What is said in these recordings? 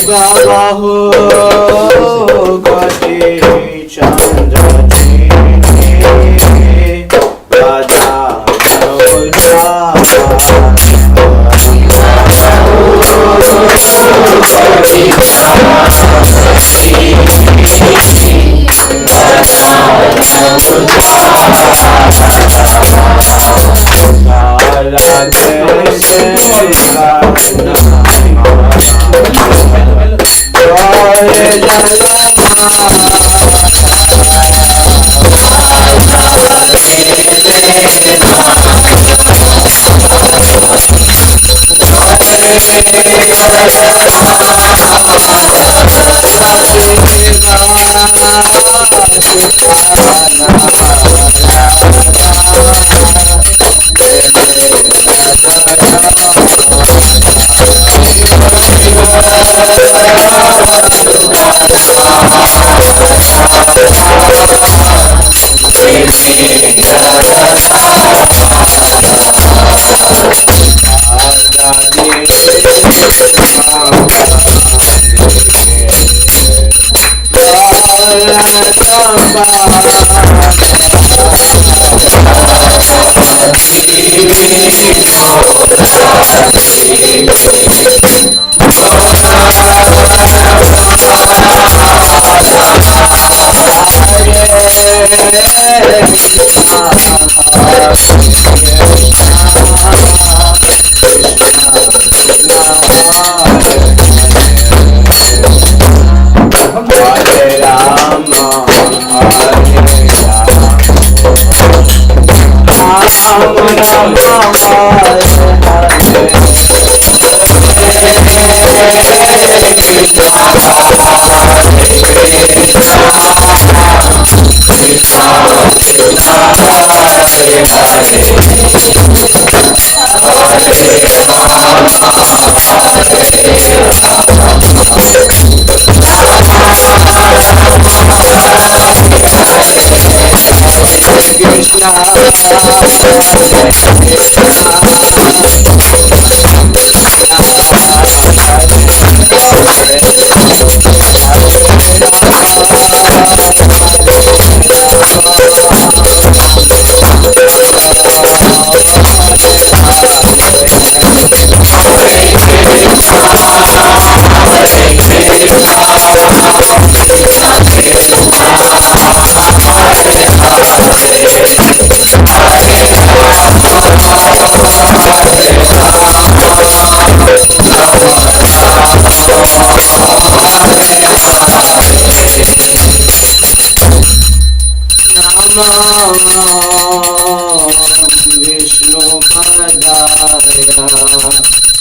बाहो गति चंद्र राजा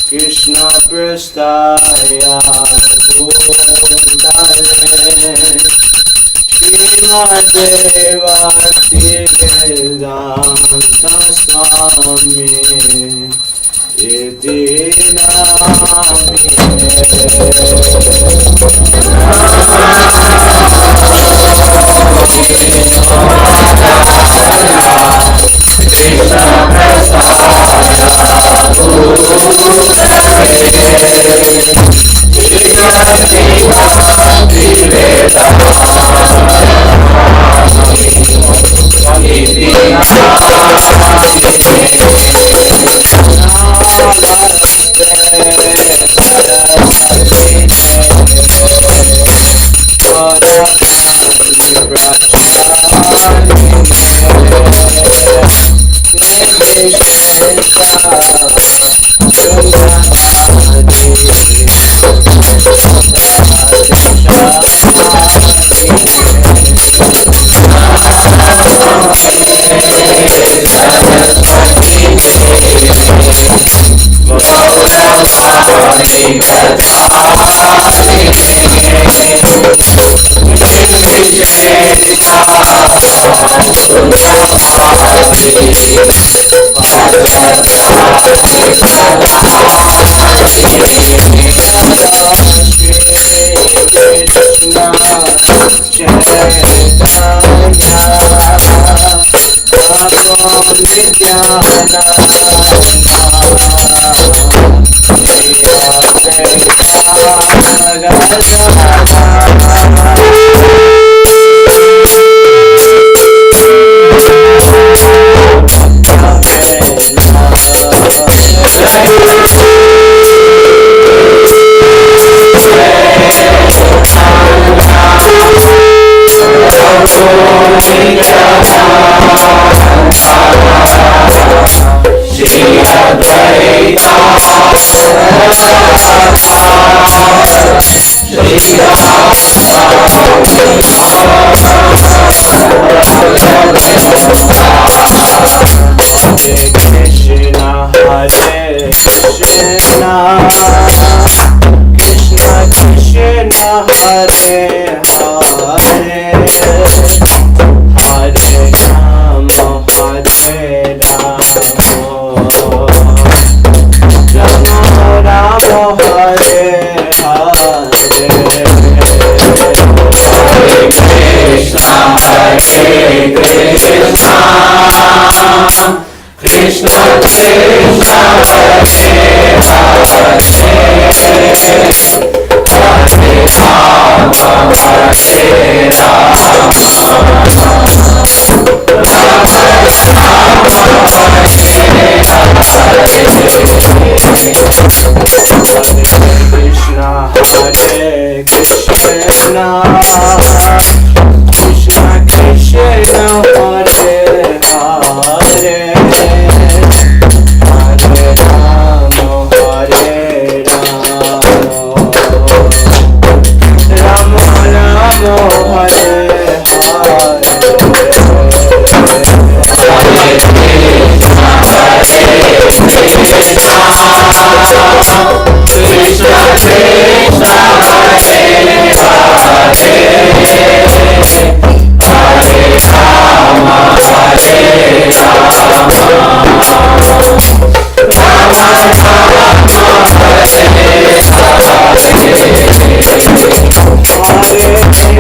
Krishna Prastaya Bhutale Srimate Bhaktivedanta Swami Iti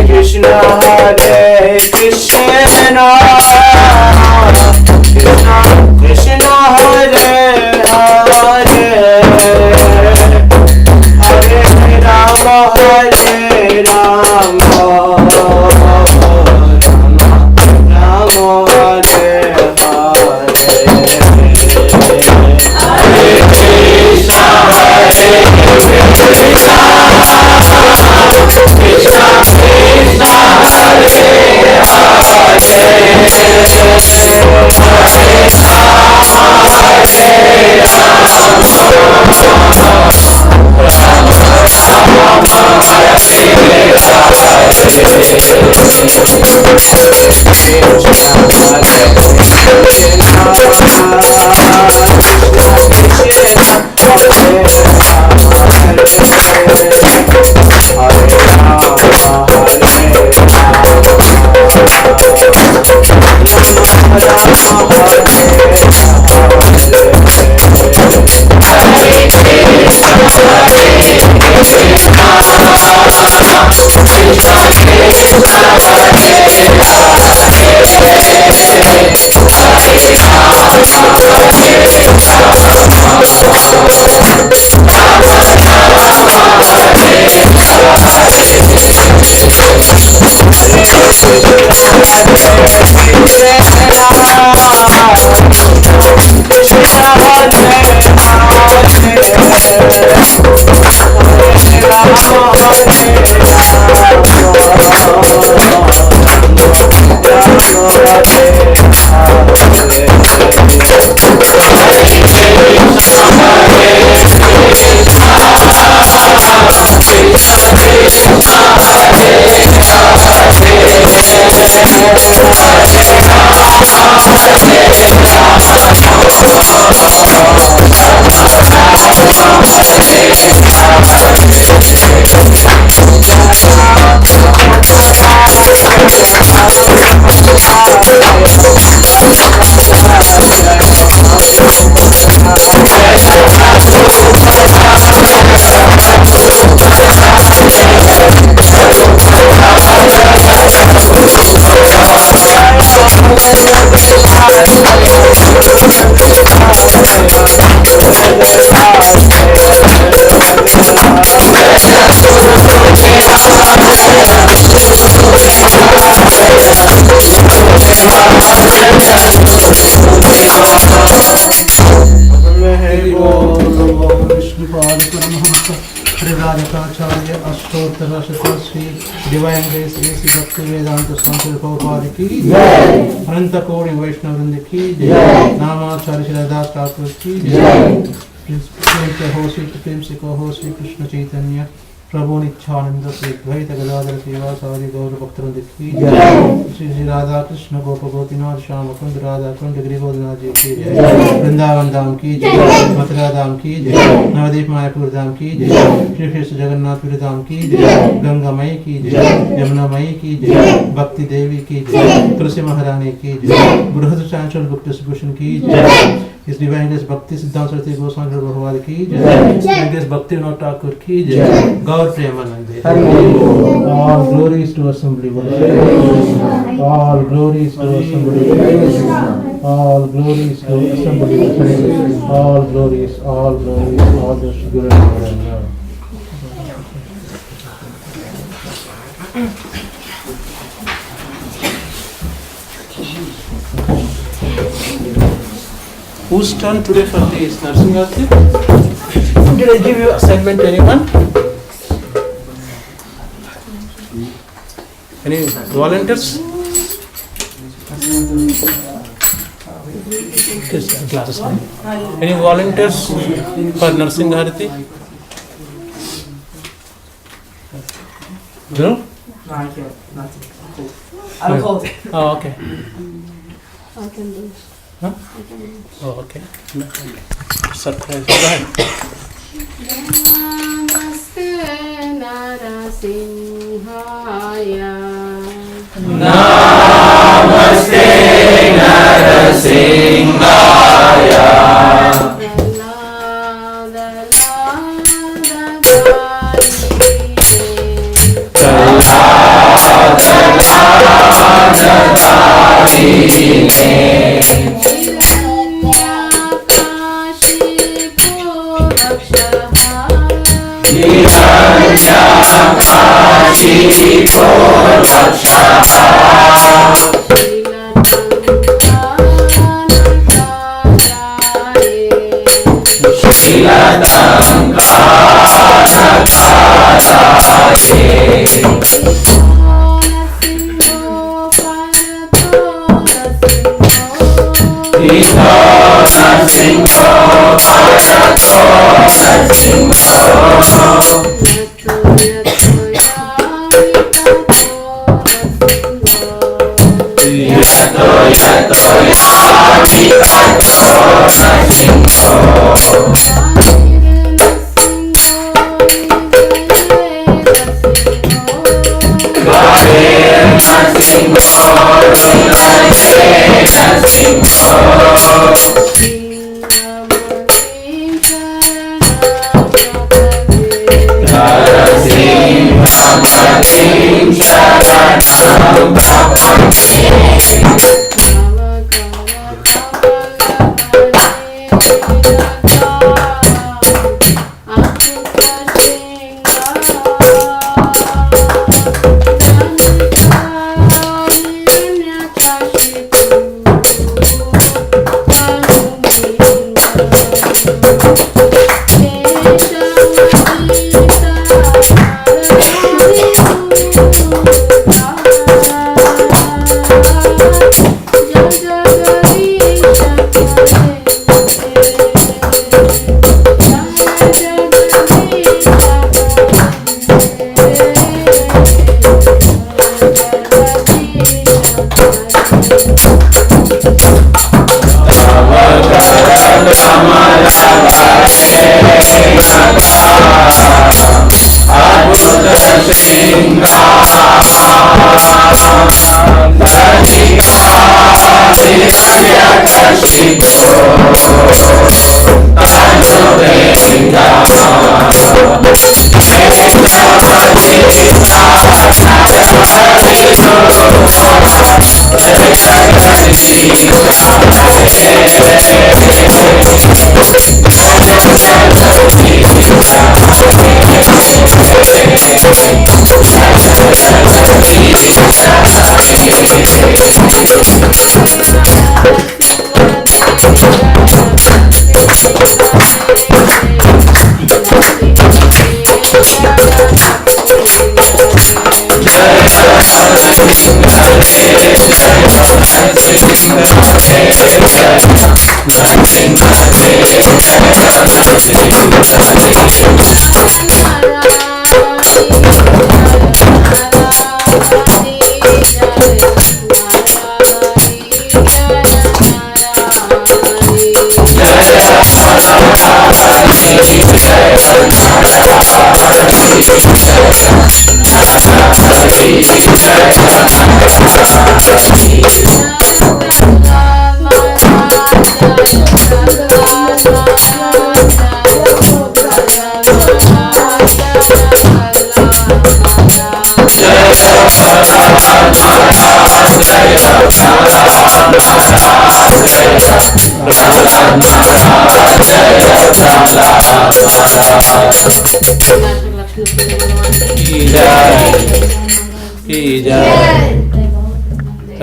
Krishna, Hare Krishna, Divine Grace A.C. Bhakti Vedanta Swami Prabhupada ki Ananta Kori Vaishnava Vrinda ki Namacharya Shridadas Thakur ki Prem se ho Sri Krishna Chaitanya Prabhu Nityananda Sri Advaita Gadadhara Srivasadi Gaura Bhaktivinoda ki Sri Radha Krishna Gopa Gopinath Shyama Kund Radha Kund Giri Govardhana Ji ki Vrindavan Dham ki Mathura Dham ki Navadip Mayapur Dham ki Shri Krishna Jagannath Puri Dham ki Ganga Mai ki Yamuna Mai ki Bhakti Devi ki Tulsi Maharani ki Burhad Chanchal Gupta Subhushan ki His Divineness Bhakti Siddhanta Saraswati Goswami Prabhupada ki His Bhakti Vinod Thakur ki Gaur Premanande. All glories to Assembly Worship. All glories to Assembly Worship. All glories to Assembly Worship. All glories, all the Guru Maharaj. Whose turn today for this nursing Arti? Did I give you assignment to anyone? Any volunteers? Classes. Any volunteers for nursing Arti? No? No, I can't. Nothing. I'll hold it. Oh, okay. I can do. Huh? Oh, okay. Surprise. Go ahead. Namaste Narasimhaya. Namaste Narasimhaya.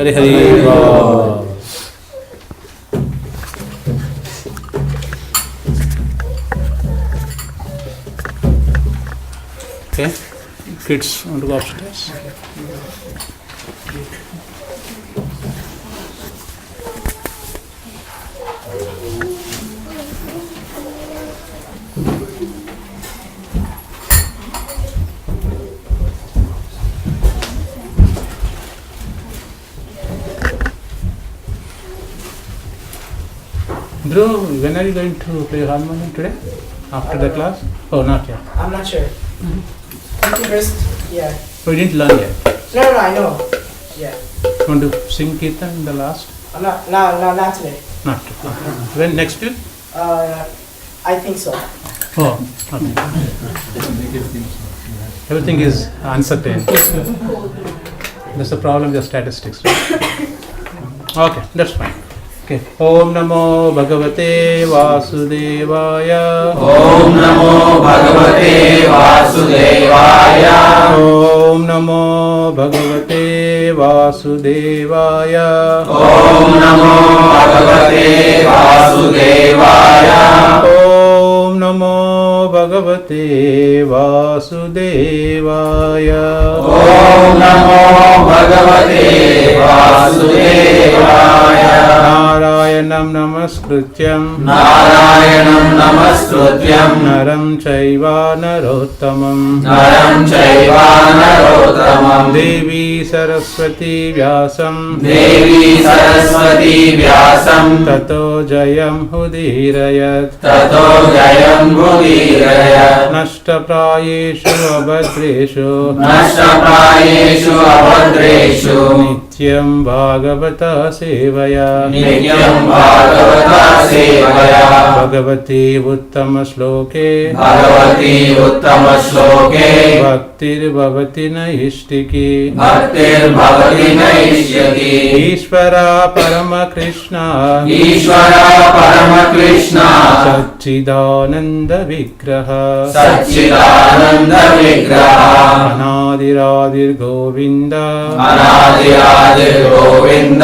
Hare Hare बोल। Okay, kids want to go upstairs? Dhruv, when are you going to play harmonium today? After the class? Oh, not yet. I'm not sure. First, yeah. Oh, you didn't learn yet. No, I know. Yeah. Want to sing Kirtan in the last? Not today. Not today. When next week? I think so. Oh, okay. Everything is uncertain. That's the problem with the statistics, right? Okay, that's fine. Okay. Om Namo Bhagavate Vasudevaya. Om Namo Bhagavate Vasudevaya. Om Namo Bhagavate Vasudevaya. Om Namo Bhagavate Vasudevaya. Om Namo Bhagavate Vasudevaya. Om Namo Bhagavate Vasudevaya. Narayanam Namaskrityam. Narayanam Namaskrityam. सत्यम् नरं चैव नरोत्तमम् नरं चैव नरोत्तमम् देवी सरस्वती व्यासं देवी सरस्वती व्यासं ततो जयमुदीरयत् ततो जयमुदीरयत् नष्टप्रायेषु अभद्रेषु नष्टप्रायेषु अभद्रेषु नित्यं भागवता सेवया नित्यं भागवता सेवया भगवती उत्तमश्लोके भगवती उत्तमश्लोके भक्तिर्भवति नैष्टिकी भक्तिर्भवति नैष्यति ईश्वरा परमकृष्णा ईश्वरा परमकृष्णा सच्चिदानन्द विग्रह सच्चिदानन्द विग्रह अनादिरादिर्गोविन्द अनादिरादिर् गोविन्द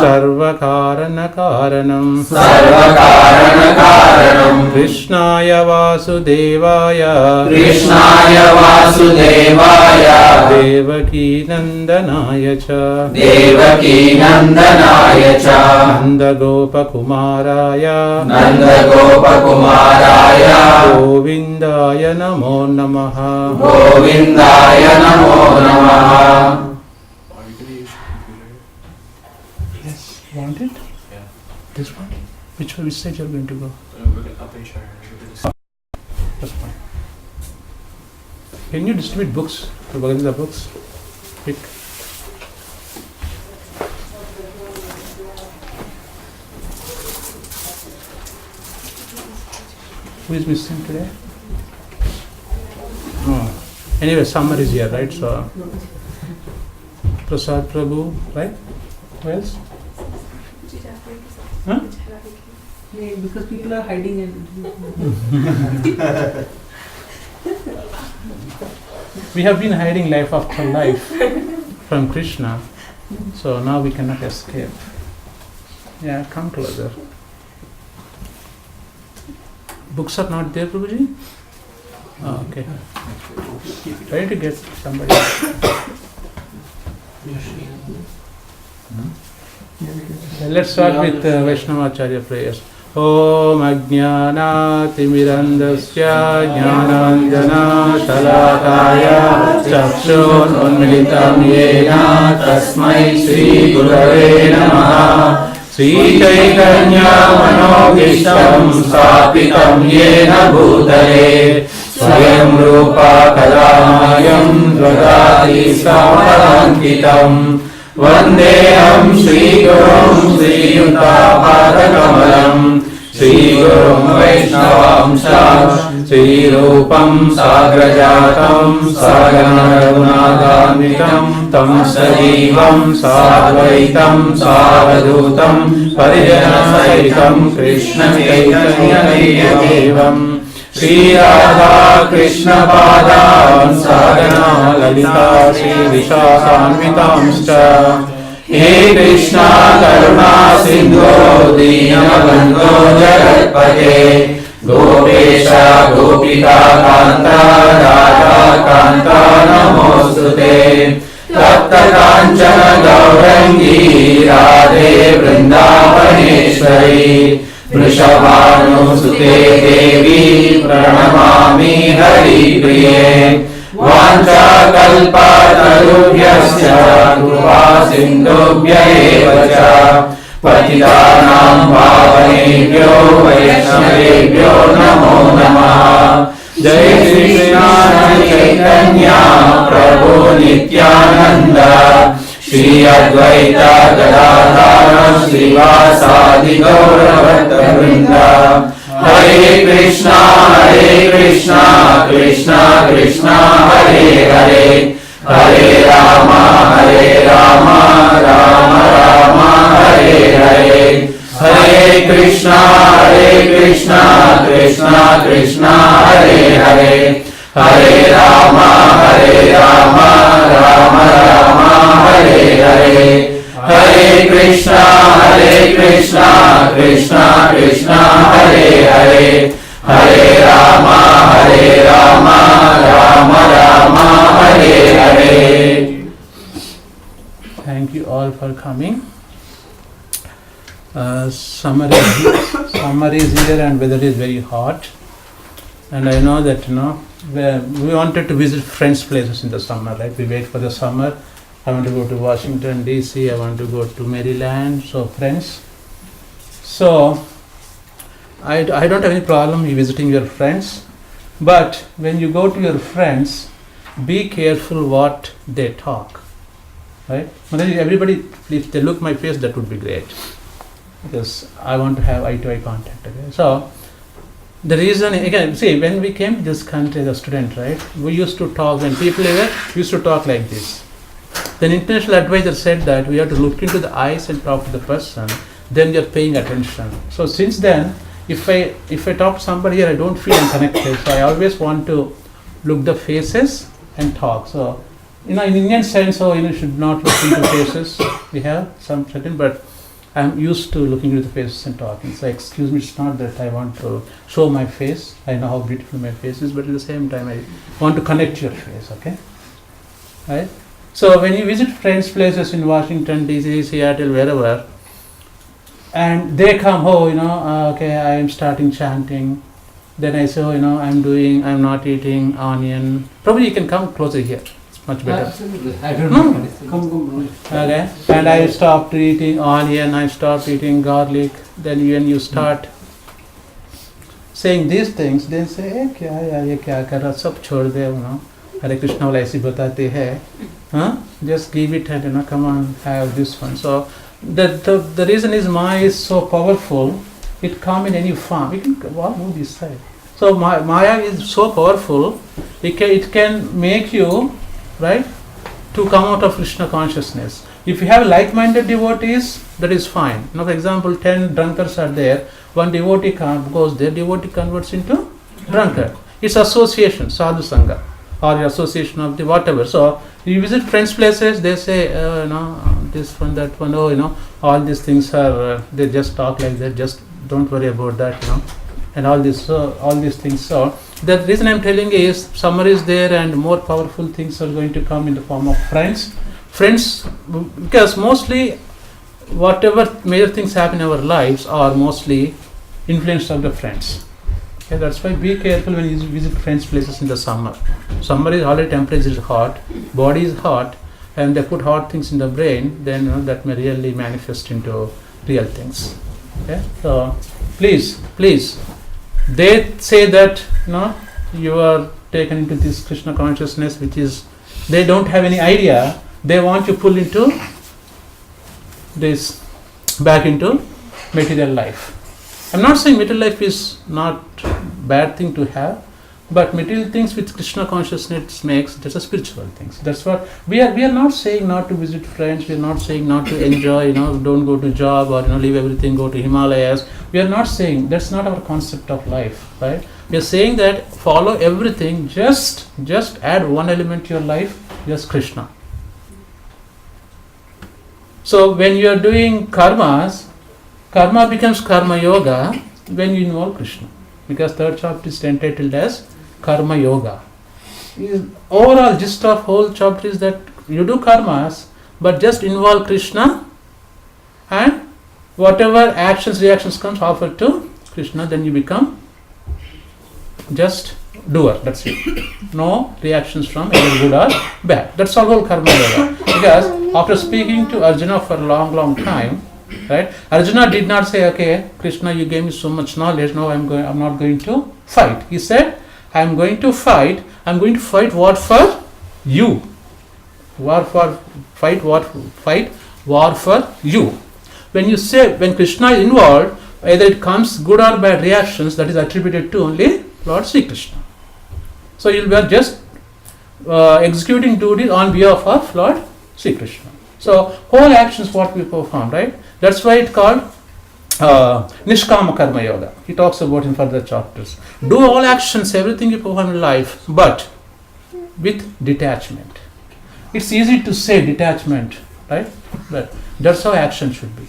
सर्वकारणकारणम् सर्वकारणकारणम् कृष्णाय वासुदेवाय कृष्णाय वासुदेवाय देवकी नन्दनाय च देवकी नन्दनाय च नन्दगोपकुमाराय नन्दगोपकुमाराय गोविन्दाय नमो नमः गोविन्दाय नमो नमः Want it? Yeah. This one? Which side you are going to go? That's fine. Can you distribute books? What are the books? Pick. Who is missing today? Oh. Anyway, Summer is here, right? So, Prasad Prabhu, right? Who else? Huh? Yeah, because people are hiding and We have been hiding life after life from Krishna, so now we cannot escape. Yeah, come closer. Books are not there, Prabhuji? Oh, okay. Try to get somebody. Let's start with Vaishnavacharya prayers. Om Ajnanatimirandasya Jnananjana Shalakaya Chakshurunmilitam Yena Tasmai Shri Gurave Namaha Shri Chaitanya Manobhishtam Sthapitam Yena Bhutale Swayam Rupa Kalamayam Dvadati Samarankitam Vandeham Shri Gurum Shri Yuttapādakamalam Shri Gurum Vaishnavamsha Shri Rupam Sagrajatam Sagana Raghunathanvitam Tam Sajivam Sadvaitam Savadutam Parijana Sahitam Krishna Chaitanya Devam Shri Radha Krishna Padam Sagana Lalita Shri Vishakhanvitamscha He Krishna Karuna Sindhu Dinabandho Jagatpate Gopesha Gopika Kanta Radha Kanta Namostute Tatta Kanchana Gaurangi Radhe Vrindavaneshwari Vrishabhanusute Devi Pranamami Hari Priye Vancha Kalpatarubhyasya Krupa Sindhubhya eva cha Patitanam Pavanebhyo Vaishnavebhyo Namo Namaha Jai Shri Krishna Chaitanya Prabhu Nityananda Shri Advaita Gadadhara Srivasadi Gauravata Hare Krishna Krishna Krishna Hare Hare Hare Rama Rama Rama Hare Hare Hare Krishna Krishna Krishna Hare Hare Hare Rama Rama Rama Hare Hare Hare Krishna Krishna Krishna Hare Hare Hare Rama Rama Hare Hare. Thank you all for coming. Summer is here and weather is very hot. And I know that, we wanted to visit friends' places in the summer, right? We wait for the summer. I want to go to Washington, D.C., I want to go to Maryland, so friends. So, I don't have any problem in visiting your friends, but when you go to your friends, be careful what they talk, right? Everybody, if they look my face, that would be great, because I want to have eye-to-eye contact. Okay? So, the reason, again, see, when we came to this country as a student, right, we used to talk, when people here used to talk like this. Then international advisor said that we have to look into the eyes and talk to the person, then you're paying attention. So since then, if I talk to somebody here, I don't feel I'm connected. So I always want to look the faces and talk. So, in Indian sense, you should not look into faces. We have some certain, but I'm used to looking into the faces and talking. So excuse me, it's not that I want to show my face. I know how beautiful my face is, but at the same time, I want to connect your face, okay? Right? So when you visit friends' places in Washington, D.C., Seattle, wherever, and they come, okay, I am starting chanting. Then I say, I'm not eating onion. Probably you can come closer here. It's much better. Absolutely. I don't know. Come. Okay. And I stopped eating onion, I stopped eating garlic. Then when you start saying these things, then say, hey, ये क्या कर रहा, सब छोड़ दे, Hare Krishna वाला ऐसी बताते हैं, just give it and come on, have this one. So the reason is Maya is so powerful, it come in any form. You can move this side. So Maya is so powerful, it can make you, right, to come out of Krishna consciousness. If you have like-minded devotees, that is fine. Now, for example, 10 drunkards are there, one devotee goes there, devotee converts into drunkard. It's association, sadhu sangha, or association of the whatever. So you visit friends' places, they say, this one, that one, all these things are, they just talk like that, just don't worry about that, and all these things. So the reason I'm telling is, summer is there and more powerful things are going to come in the form of friends. Friends, because mostly whatever major things happen in our lives are mostly influenced of the friends. Okay, that's why be careful when you visit friends' places in the summer. Summer is already, temperature is hot, body is hot, and they put hot things in the brain, then that may really manifest into real things. Okay, so please, they say that you are taken into this Krishna consciousness, which is, they don't have any idea. They want you pull into this, back into material life. I'm not saying material life is not bad thing to have, but material things with Krishna consciousness makes, that's a spiritual things. That's what we are not saying not to visit friends, we are not saying not to enjoy, don't go to job or leave everything, go to Himalayas. We are not saying, that's not our concept of life, right? We are saying that follow everything, just add one element to your life, just Krishna. So when you are doing karmas, karma becomes karma yoga when you involve Krishna, because third chapter is entitled as Karma Yoga. Overall gist of whole chapter is that you do karmas, but just involve Krishna, and whatever actions, reactions comes offered to Krishna, then you become just doer. That's it. No reactions from either good or bad. That's all whole Karma Yoga. Because after speaking to Arjuna for a long time, right? Arjuna did not say, okay, Krishna, you gave me so much knowledge, now I'm not going to fight. He said, I'm going to fight what for you. War for you. When Krishna is involved, either it comes good or bad reactions, that is attributed to only Lord Sri Krishna. So you are just executing duties on behalf of Lord Sri Krishna. So whole actions what we perform, right? That's why it's called Nishkama Karma Yoga. He talks about in further chapters. Do all actions, everything you perform in life, but with detachment. It's easy to say detachment, right? But that's how action should be,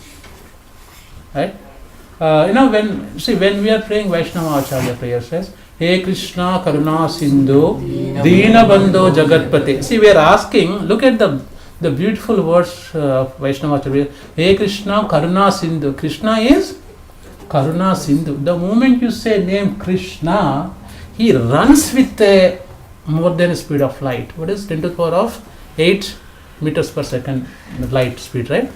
right? When we are praying Vaishnava Acharya prayer says, Hey Krishna Karuna Sindhu Dina Bandho Jagatpate. See, we are asking, look at the beautiful words of Vaishnava Acharya. Hey Krishna Karuna Sindhu. Krishna is Karuna Sindhu. The moment you say name Krishna, he runs with more than a speed of light. What is 10 to the power of 8 meters per second light speed, right?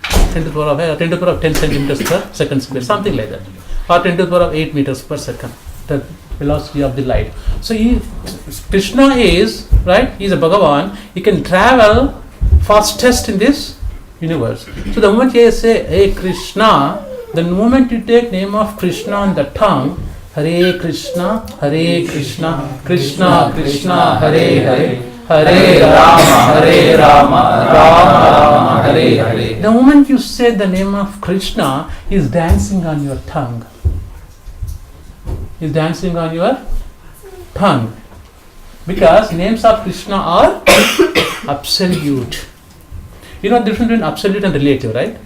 10 to the power of 10 centimeters per second square, something like that. Or 10 to the power of 8 meters per second, the velocity of the light. So Krishna is, right, he is a Bhagavan, he can travel fastest in this universe. So the moment you say, hey Krishna, the moment you take name of Krishna on the tongue, Hare Krishna, Krishna Krishna, Hare Hare, Hare Rama, Rama, Hare Hare. The moment you say the name of Krishna, he is dancing on your tongue. He is dancing on your tongue. Because names of Krishna are absolute. You know the difference between absolute and relative, right?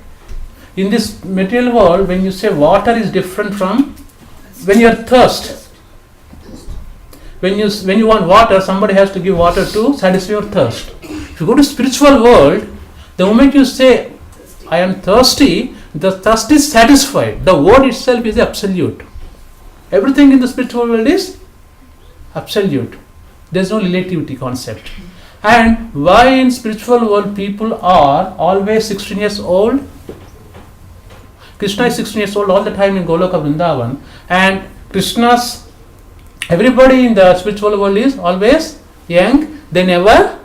In this material world, when you say water is different from when you are thirst. When you want water, somebody has to give water to satisfy your thirst. If you go to spiritual world, the moment you say, I am thirsty, the thirst is satisfied. The word itself is absolute. Everything in the spiritual world is absolute. There is no relativity concept. And why in spiritual world people are always 16 years old? Krishna is 16 years old all the time in Goloka Vrindavan, and everybody in the spiritual world is always young. They never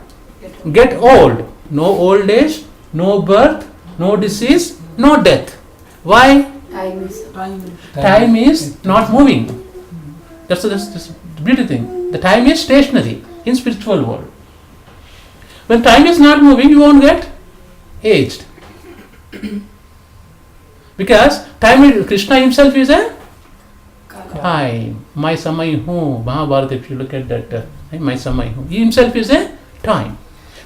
get old. No old age, no birth, no disease, no death. Why? Time is not moving. That's the beauty thing. The time is stationary in spiritual world. When time is not moving, you won't get aged. Because Krishna himself is a time. My samay hu. Mahabharata, if you look at that, my samay hu. He himself is a time.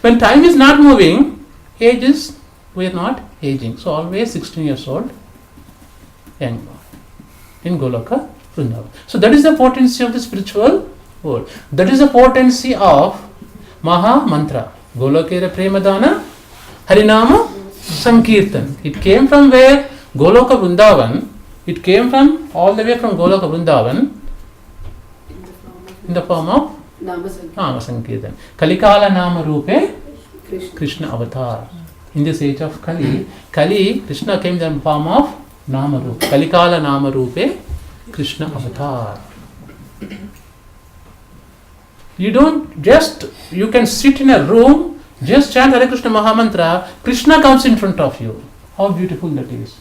When time is not moving, we are not aging. So always 16 years old, young in Goloka Vrindavan. So that is the potency of the spiritual world. That is the potency of Maha Mantra. Golokera Premadana Harinama Sankirtan. It came from where? Goloka Vrindavan. It came from all the way from Goloka Vrindavan in the form of Nama Sankirtan. Kalikala Nama Rupe Krishna Avatar. In this age of Kali, Krishna came in the form of Nama Rupa. Kalikala Nama Rupe Krishna Avatar. You can sit in a room, just chant Hare Krishna Mahamantra, Krishna comes in front of you. How beautiful that is.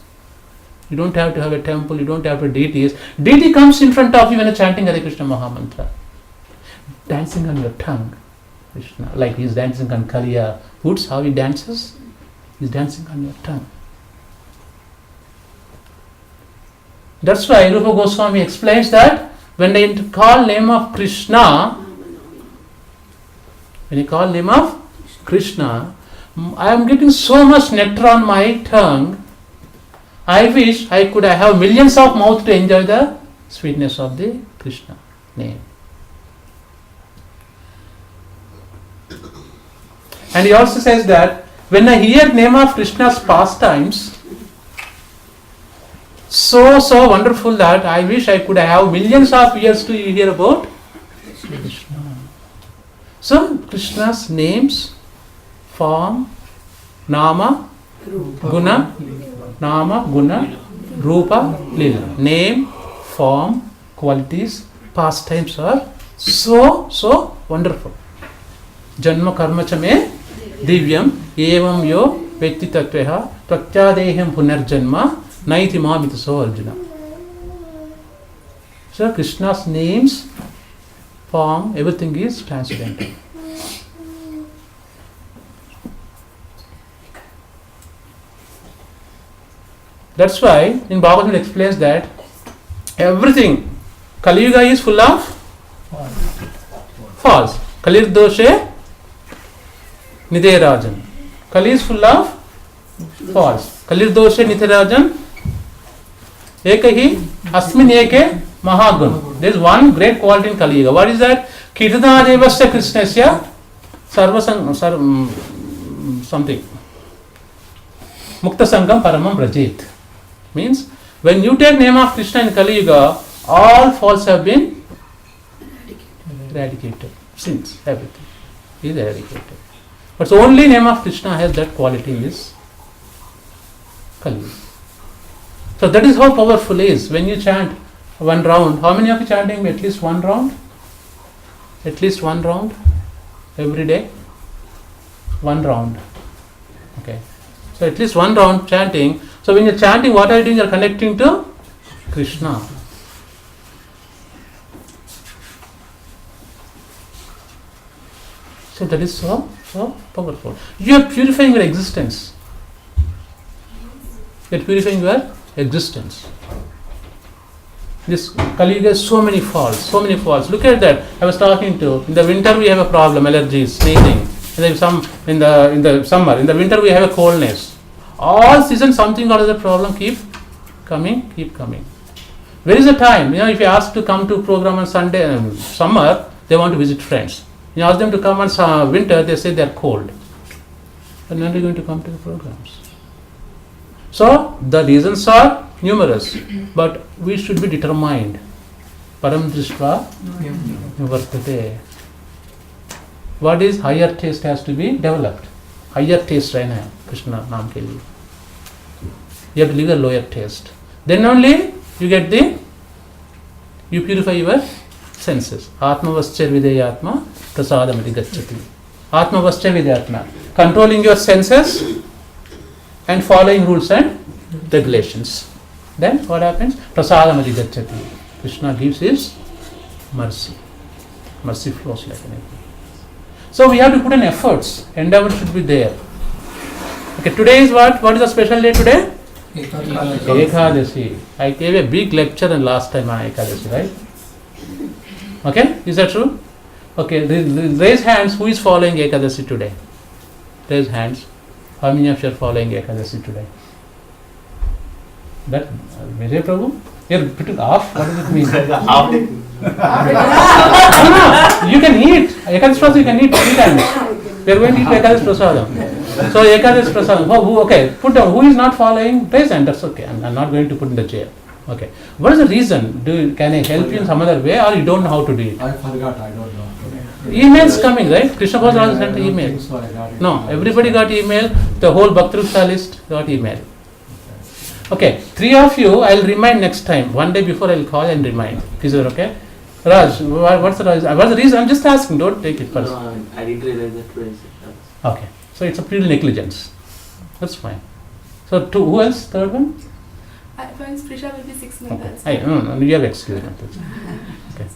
You don't have to have a temple, you don't have a deity. Deity comes in front of you when you're chanting Hare Krishna Mahamantra. Dancing on your tongue, Krishna. Like he's dancing on Kaliya woods, how he dances? He's dancing on your tongue. That's why Rupa Goswami explains that when they call name of Krishna, I am getting so much nectar on my tongue. I wish I could have millions of mouths to enjoy the sweetness of the Krishna name. And he also says that when I hear name of Krishna's pastimes, so wonderful that I wish I could have millions of years to hear about Krishna. So Krishna's names, form, Nama, Guna, Rupa, Lila. Name, form, qualities, pastimes are so wonderful. Janma karma cha me divyam evam yo vyakti tattveha pratyadeham punarjanma naiti mamita so Arjuna. So Krishna's names, form, everything is transcendental. That's why in Bhagavatam it explains that everything, Kali Yuga is full of false. Kalir doshe Niderajan. Kali is full of false. Kalir doshe Niderajan Ekahi Asmin Eke Mahagun. There is one great quality in Kali Yuga. What is that? Kirtana Devasya Krishnasya Sarvasang something. Mukta Sangam Paramam Brajit. Means when you take name of Krishna in Kali Yuga, all faults have been eradicated. Sins, everything is eradicated. But the only name of Krishna has that quality is Kali. So that is how powerful it is. When you chant one round, how many of you chanting at least one round? At least one round every day? One round. Okay. So at least one round chanting. So when you're chanting, what are you doing? You're connecting to Krishna. So that is so powerful. You are purifying your existence. You are purifying your existence. This Kali Yuga has so many faults. Look at that. I was talking to, in the winter we have a problem, allergies, sneezing. In the summer, in the winter we have a coldness. All seasons something or other problem keep coming. Where is the time? If you ask to come to program on Sunday, summer, they want to visit friends. You ask them to come on winter, they say they are cold. And when are they going to come to the programs? So the reasons are numerous, but we should be determined. Param Drishva Nivartate. What is higher taste has to be developed. Higher taste right now, Krishna Naam ke liye. You have to leave the lower taste. Then only you purify your senses. Atma Vascha Videyatma Prasadamati Gacchati. Atma Vascha Videyatma. Controlling your senses and following rules and regulations. Then what happens? Prasadamati Gacchati. Krishna gives his mercy. Mercy flows like an river. So we have to put in efforts. Endeavor should be there. Okay, today is what? What is the special day today? Ekadasi. I gave a big lecture in last time on Ekadasi, right? Okay, is that true? Okay, raise hands. Who is following Ekadasi today? Raise hands. How many of you are following Ekadasi today? That Vijay Prabhu? You're putting off? What does it mean? No, you can eat. Ekadasi Prasadam you can eat 3 times. We are going to eat Ekadasi Prasadam. So Ekadasi Prasadam. Okay, put down. Who is not following? Raise hand. That's okay. I'm not going to put in the jail. Okay. What is the reason? Can I help you in some other way, or you don't know how to do it? I forgot. I don't know. Emails coming, right? Krishna Prabhupada also sent email. No, everybody got email. The whole Bhakti list got email. Okay, 3 of you, I'll remind next time. One day before I'll call and remind. Is that okay? Raj, what's the reason? I'm just asking. Don't take it personally. No, I didn't realize that today. Okay, so it's a pure negligence. That's fine. So who else? Third one? Friends, Prisha will be 6 months. Okay. No, you have excuse. Okay.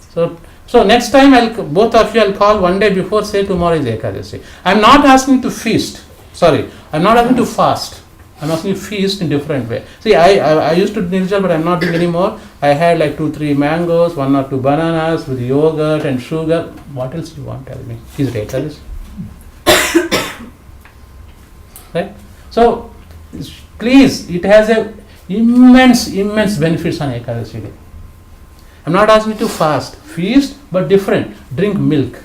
So next time both of you I'll call one day before. Say tomorrow is Ekadasi. I'm not asking to feast. Sorry, I'm not asking to fast. I'm asking you feast in different way. See, I used to do nirjal, but I'm not doing anymore. I had like 2-3 mangoes, 1 or 2 bananas with yogurt and sugar. What else do you want? Tell me. Is it Ekadasi? Right? So please, it has a immense benefits on Ekadasi day. I'm not asking you to fast, feast, but different. Drink milk,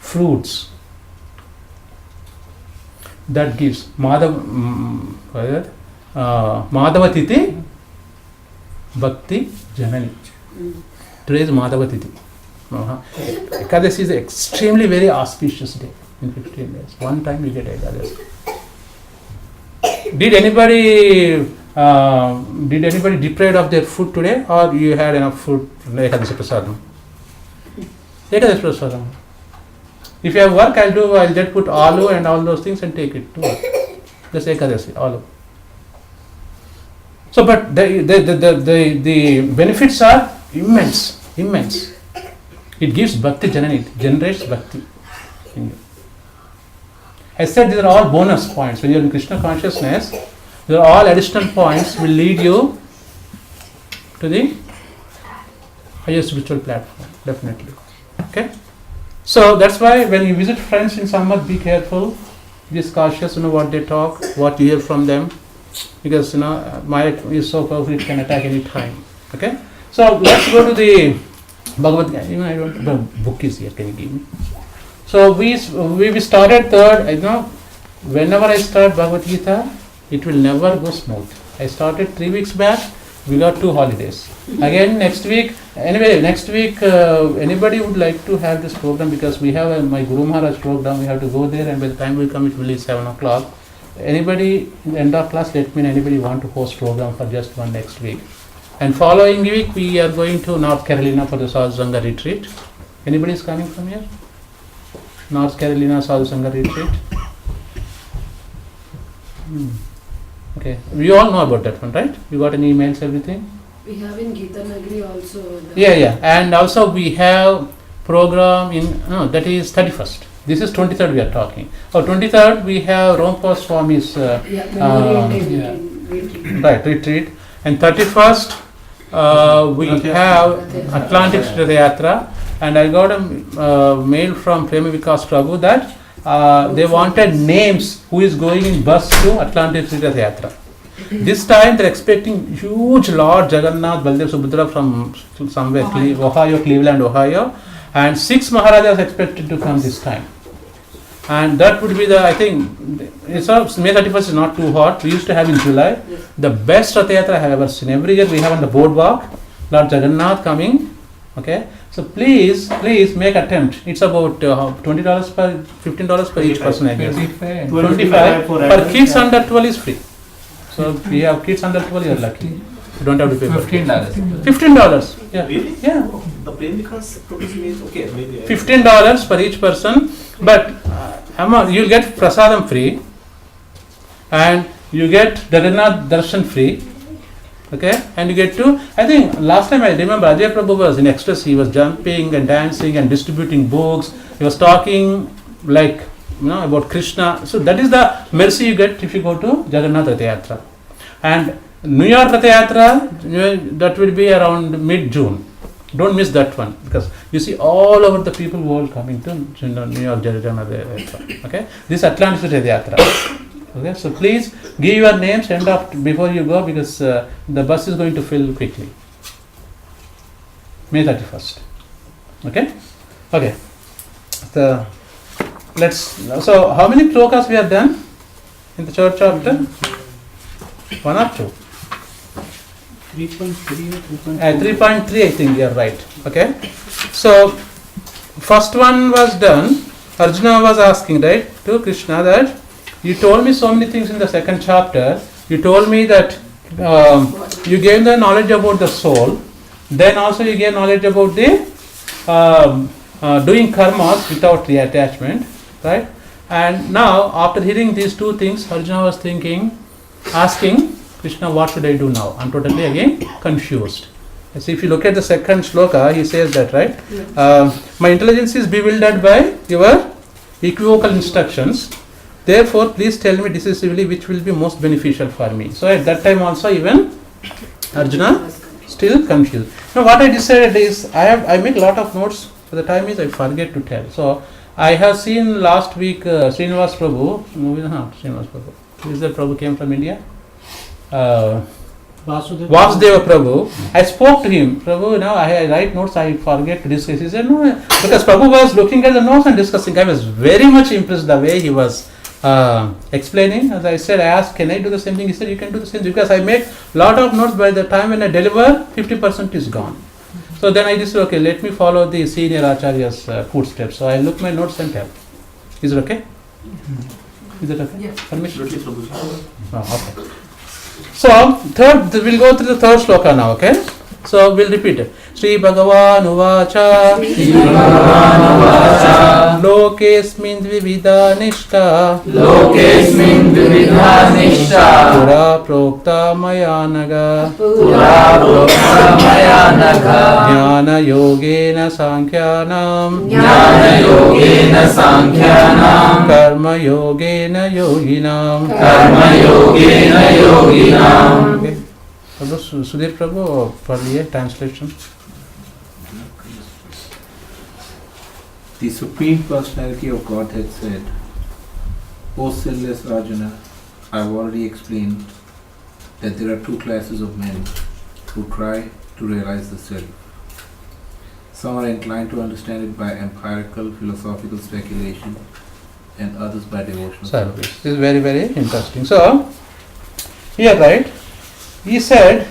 fruits. That gives Madhavatiti Bhakti Janani. Today is Madhavatiti. Ekadasi is extremely very auspicious day in 15 days. One time you get Ekadasi. Did anybody deprived of their food today, or you had enough food from Ekadasi Prasadam? Ekadasi Prasadam. If you have work, I'll just put aloo and all those things and take it to work. Just Ekadasi, aloo. So, but the benefits are immense. It gives Bhakti Janani, it generates Bhakti in you. I said these are all bonus points. When you are in Krishna consciousness, these are all additional points will lead you to the highest spiritual platform, definitely. Okay? So that's why when you visit friends in summer, be careful, be cautious, what they talk, what you hear from them, because Maya is so powerful, it can attack any time. Okay? So let's go to the Bhagavad Gita. Even I don't know, the book is here, can you give me? So we started third, whenever I start Bhagavad Gita, it will never go smooth. I started 3 weeks back, We got 2 holidays. Again next week, anyway, next week, anybody would like to have this program, because we have my Guru Maharaj program, we have to go there, and by the time we come it will be 7 o'clock. Anybody, in the end of class, let me know, anybody want to host program for just one next week. And following week, we are going to North Carolina for the Sadhu Sangha retreat. Anybody is coming from here? North Carolina Sadhu Sangha retreat. Okay, we all know about that one, right? You got any emails, everything? We have in Gita Nagari also. Yeah, and also we have program in, no, that is 31st. This is 23rd we are talking. 23rd we have Rompa Swami's right, retreat. And 31st we have Atlantic Rath Yatra. And I got a mail from Prema Vikas Prabhu that they wanted names who is going in bus to Atlantic Rath Yatra. This time they're expecting huge Lord Jagannath, Baldev Subhadra from somewhere, Ohio, Cleveland, Ohio, and 6 Maharajas expected to come this time. And that would be the, I think, it's May 31st is not too hot. We used to have in July. The best Rath Yatra I have ever seen. Every year we have on the boardwalk, Lord Jagannath coming. Okay, so please make attempt. It's about $20 per, $15 per each person, I guess. 25 per kids under 12 is free. So if you have kids under 12, you're lucky. You don't have to pay $15. $15. Yeah. Really? Yeah. The plane because proposal is okay. Maybe $15 per each person, but you'll get prasadam free, and you get Jagannath darshan free. Okay, and you get to, I think last time I remember Ajay Prabhu was in ecstasy. He was jumping and dancing and distributing books. He was talking like, about Krishna. So that is the mercy you get if you go to Jagannath Rath Yatra. And New York Rath Yatra, that will be around mid-June. Don't miss that one, because you see all over the people world coming to New York Jagannath Rath Yatra. Okay, this Atlantic Rath Yatra. Okay, so please give your name, send off before you go, because the bus is going to fill quickly. May 31st. Okay? Okay. So how many shlokas we have done in the church chapter? 1 or 2? 3.3 I think you are right. Okay. So first one was done. Arjuna was asking, right, to Krishna that you told me so many things in the second chapter. You told me that you gave the knowledge about the soul. Then also you gave knowledge about the doing karmas without reattachment, right? And now after hearing these 2 things, Arjuna was asking Krishna, what should I do now? I'm totally again confused. See, if you look at the second shloka, he says that, right? My intelligence is bewildered by your equivocal instructions. Therefore, please tell me decisively which will be most beneficial for me. So at that time also, even Arjuna still confused. Now what I decided is, I make a lot of notes. For the time is I forget to tell. So I have seen last week Srinivas Prabhu. Srinivas Prabhu. Who is that Prabhu came from India? Vasudeva Prabhu. I spoke to him. Prabhu, now I write notes, I forget to discuss. He said, no, because Prabhu was looking at the notes and discussing. I was very much impressed the way he was explaining. As I said, I asked, can I do the same thing? He said, you can do the same thing, because I make lot of notes. By the time when I deliver, 50% is gone. So then I just said, okay, let me follow the senior Acharya's footsteps. So I look my notes and tell. Is it okay? Is it okay? Yes. Permission? Okay. So we'll go through the third shloka now, okay? So we'll repeat it. Sri Bhagavan Uvacha Lokesmin Dvividha Nishta Pura Prokta Mayanaga Jnana Yogena Sankhyanam Karma Yogena Yoginam. Okay. Sudhir Prabhu, पढ़िए translation. The Supreme Personality of Godhead said, O sinless Arjuna, I have already explained that there are 2 classes of men who try to realize the self. Some are inclined to understand it by empirical philosophical speculation, and others by devotional service. This is very, very interesting. So, here, right, he said,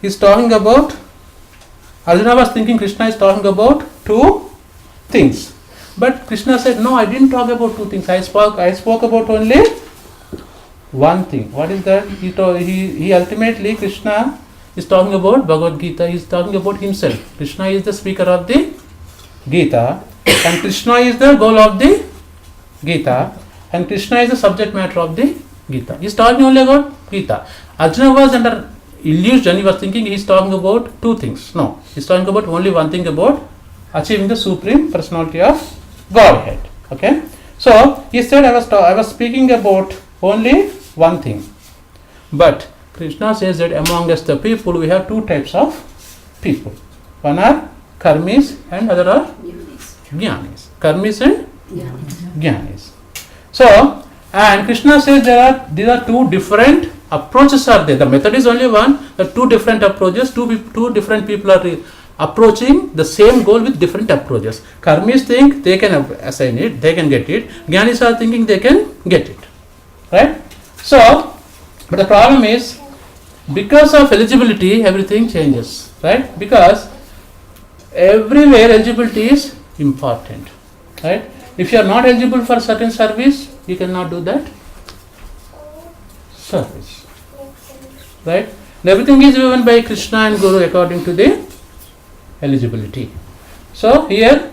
he's talking about, Arjuna was thinking Krishna is talking about two things. But Krishna said, no, I didn't talk about two things. I spoke about only one thing. What is that? He ultimately, Krishna is talking about Bhagavad Gita. He is talking about himself. Krishna is the speaker of the Gita, and Krishna is the goal of the Gita, and Krishna is the subject matter of the Gita. He is talking only about Gita. Arjuna was under illusion. He was thinking he is talking about two things. No, he is talking about only one thing, about achieving the supreme personality of Godhead. Okay. So he said, I was speaking about only one thing. But Krishna says that amongst the people we have two types of people. One are karmis and other are jnanis. Karmis and jnanis. So, and Krishna says these are two different approaches are there. The method is only one. The two different approaches. Two different people are approaching the same goal with different approaches. Karmis think they can assign it, they can get it. Jnanis are thinking they can get it. Right? So, but the problem is, because of eligibility, everything changes. Right? Because everywhere eligibility is important. Right? If you are not eligible for certain service, you cannot do that service. Right? And everything is given by Krishna and Guru according to the eligibility. So here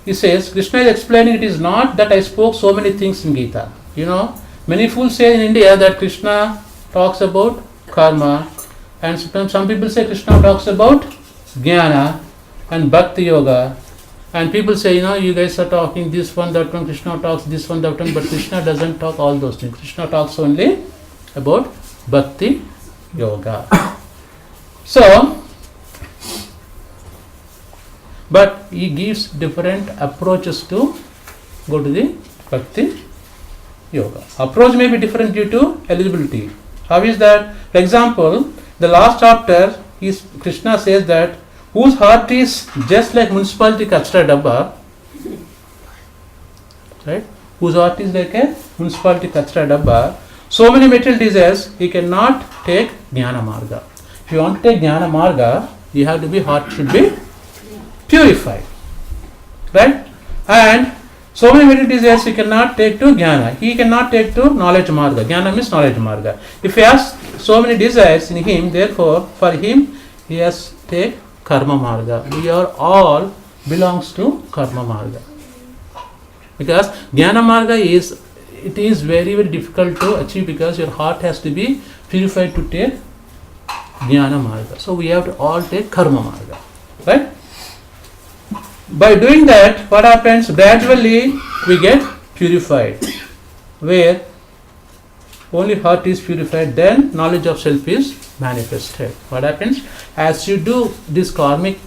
he says, Krishna is explaining, it is not that I spoke so many things in Gita. You know, many fools say in India that Krishna talks about karma, and some people say Krishna talks about jnana and bhakti yoga, and people say, you know, you guys are talking this one, that one, Krishna talks this one, that one, but Krishna doesn't talk all those things. Krishna talks only about bhakti yoga. So, but he gives different approaches to go to the bhakti yoga. Approach may be different due to eligibility. How is that? For example, the last chapter, Krishna says that whose heart is just like municipality kachra dabba, right? Whose heart is like a municipality kachra dabba. So many material desires, he cannot take jnana marga. If you want to take jnana marga, you have to be, heart should be purified, right? And so many material desires he cannot take to jnana. He cannot take to knowledge marga. Jnana means knowledge marga. If he has so many desires in him, therefore for him he has to take karma marga. We are all belongs to karma marga. Because jnana marga is very, very difficult to achieve, because your heart has to be purified to take jnana marga. So we have to all take karma marga, right? By doing that, what happens? Gradually we get purified. Where only heart is purified, then knowledge of self is manifested. What happens? As you do this karmic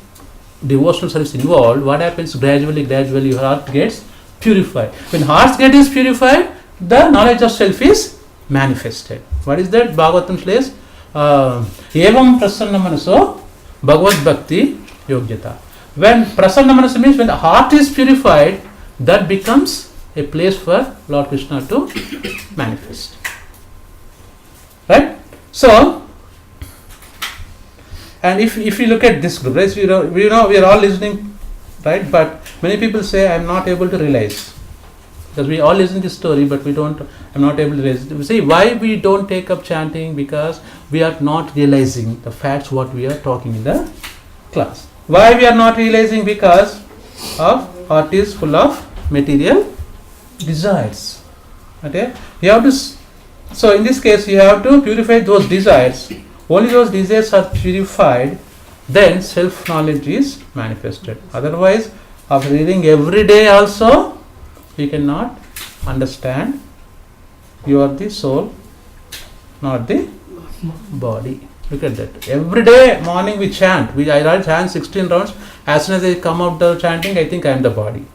devotional service involved, what happens? Gradually your heart gets purified. When heart gets purified, the knowledge of self is manifested. What is that? Bhagavatam says, evam prasanna manaso bhagavad bhakti yogyata. When prasanna manasa means when the heart is purified, that becomes a place for Lord Krishna to manifest. Right? So, and if you look at this group, right, we know we are all listening, right? But many people say, I am not able to realize. Because we all listen to this story, but I'm not able to realize. We say, why we don't take up chanting? Because we are not realizing the facts what we are talking in the class. Why we are not realizing? Because of heart is full of material desires. Okay? You have to. So in this case, you have to purify those desires. Only those desires are purified, then self-knowledge is manifested. Otherwise, after reading every day also, you cannot understand. You are the soul, not the body. Look at that. Every day morning we chant. I chant 16 rounds. As soon as I come out the chanting, I think I am the body.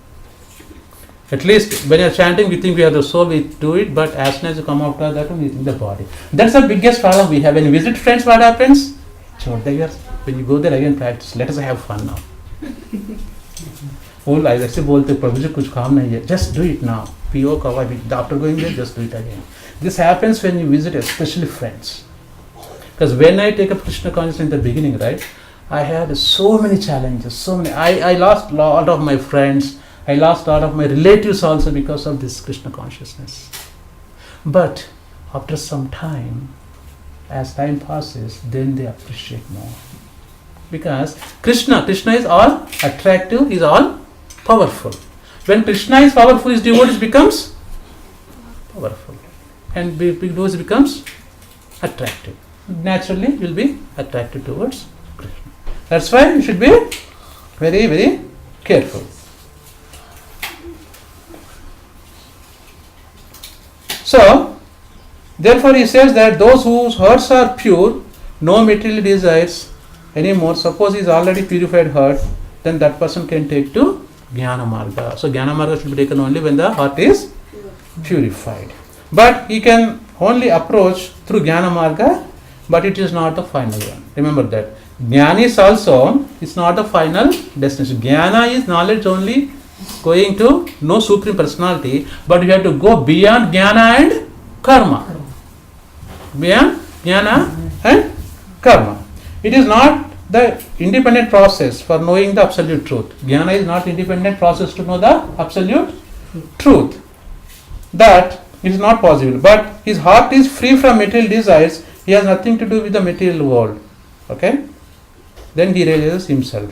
At least when you are chanting, we think we are the soul, we do it, but as soon as you come out of that, we think the body. That's the biggest problem we have. When you visit friends, what happens? When you go there again, practice. Let us have fun now. ऐसे बोलते प्रभु जी कुछ काम नहीं है, just do it now. After going there, just do it again. This happens when you visit especially friends. Because when I take up Krishna consciousness in the beginning, right, I had so many challenges, so many. I lost a lot of my friends. I lost a lot of my relatives also because of this Krishna consciousness. But after some time, as time passes, then they appreciate more. Because Krishna is all attractive, is all powerful. When Krishna is powerful, his devotees becomes powerful. And devotees becomes attractive. Naturally, you will be attracted towards Krishna. That's why you should be very, very careful. So, therefore he says that those whose hearts are pure, no material desires anymore. Suppose he is already purified heart, then that person can take to Jnana Marga. So Jnana Marga should be taken only when the heart is purified. But he can only approach through Jnana Marga, but it is not the final one. Remember that. Jnana is also, it's not the final destination. Jnana is knowledge only, going to no supreme personality, but you have to go beyond Jnana and Karma. Beyond Jnana and Karma. It is not the independent process for knowing the absolute truth. Jnana is not independent process to know the absolute truth. That is not possible. But his heart is free from material desires. He has nothing to do with the material world. Okay? Then he realizes himself.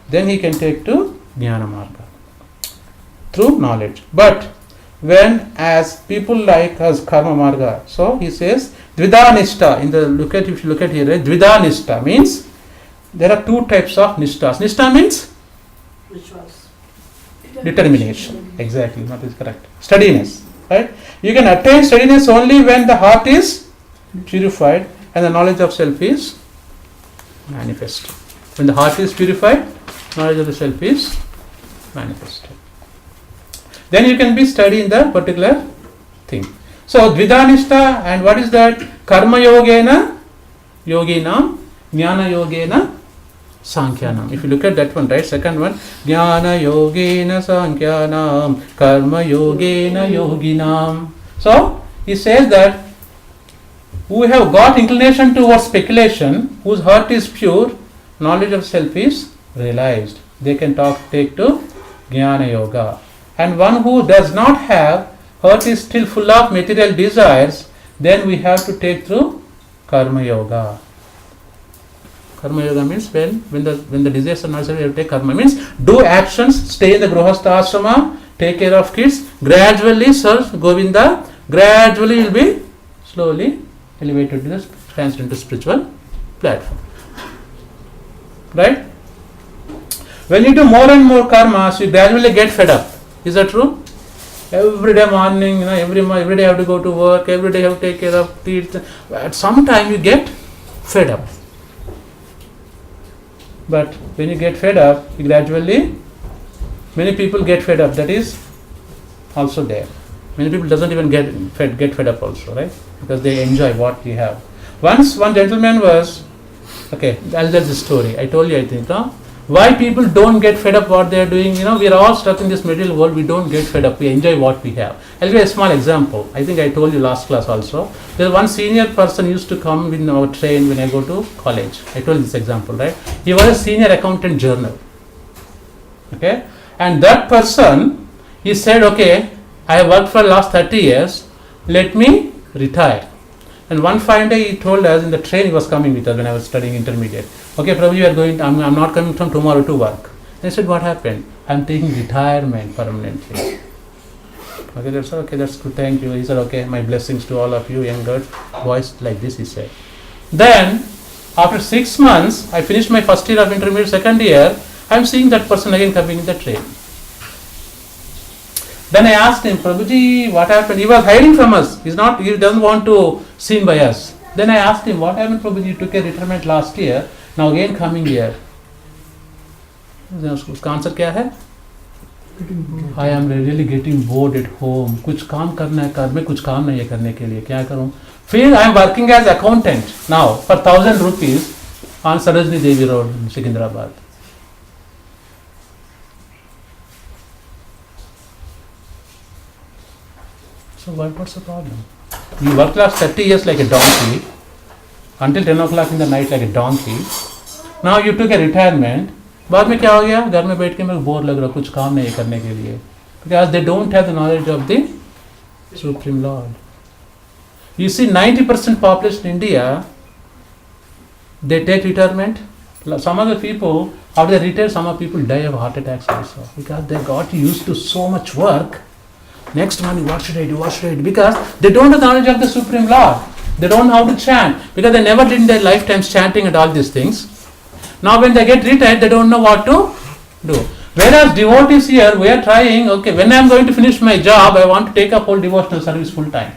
Then he can take to Jnana Marga through knowledge. But when as people like us Karma Marga, so he says Dvida Nishta. If you look at here, right? Dvida Nishta means there are two types of Nishtas. Nishta means Rituals. determination. Exactly, that is correct. Steadiness. Right? You can attain steadiness only when the heart is purified and the knowledge of self is manifest. When the heart is purified, knowledge of the self is manifested. Then you can be steady in the particular thing. So Dvidanishta, and what is that? Karma Yogena Yoginam, Jnana Yogena Sankhyanam. If you look at that one, right, second one, Jnana Yogena Sankhyanam, Karma Yogena Yoginam. So he says that who have got inclination towards speculation, whose heart is pure, knowledge of self is realized. They can take to Jnana Yoga. And one who does not have, heart is still full of material desires, then we have to take through Karma Yoga. Karma Yoga means when the desires are not served, we have to take karma. Means do actions, stay in the Grihastha Ashrama, take care of kids, gradually serve Govinda, gradually will be slowly elevated to the transcendent spiritual platform. Right? When you do more and more karmas, you gradually get fed up. Is that true? Every day morning, every day you have to go to work, every day you have to take care of kids. At some time you get fed up. But when you get fed up, you gradually, many people get fed up. That is also there. Many people doesn't even get fed up also, right? Because they enjoy what you have. Once one gentleman was, okay, I'll tell this story. I told you, I think, why people don't get fed up what they are doing. We are all stuck in this material world. We don't get fed up. We enjoy what we have. I'll give you a small example. I think I told you last class also. There's one senior person used to come in our train when I go to college. I told this example, right? He was a senior accountant journal. Okay? And that person, he said, okay, I have worked for the last 30 years. Let me retire. And one fine day he told us in the train, he was coming with us when I was studying intermediate. Okay, Prabhuji, you are going, I'm not coming from tomorrow to work. I said, what happened? I'm taking retirement permanently. Okay, that's good, thank you. He said, okay, my blessings to all of you, young girls, boys, like this, he said. Then, after 6 months, I finished my first year of intermediate, second year, I'm seeing that person again coming in the train. Then I asked him, Prabhuji, what happened? He was hiding from us. He doesn't want to seen by us. Then I asked him, what happened, Prabhuji? You took a retirement last year, now again coming here. उसका answer क्या है? I am really getting bored at home. कुछ काम करना है, घर में कुछ काम नहीं है करने के लिए, क्या करूं? फिर I am working as accountant now for 1,000 rupees on Sarojini Devi Road in Secunderabad. So what's the problem? You work last 30 years like a donkey, until 10 o'clock in the night like a donkey. Now you took a retirement. बाद में क्या हो गया? घर में बैठ के मेरे को बोर लग रहा, कुछ काम नहीं करने के लिए. Because they don't have the knowledge of the Supreme Lord. You see, 90% population in India, they take retirement. Some other people, after they retire, some other people die of heart attacks also. Because they got used to so much work. Next morning, what should I do? What should I do? Because they don't have the knowledge of the Supreme Lord. They don't know how to chant. Because they never did in their lifetimes chanting and all these things. Now when they get retired, they don't know what to do. Whereas devotees here, we are trying, okay, when I am going to finish my job, I want to take up whole devotional service full time.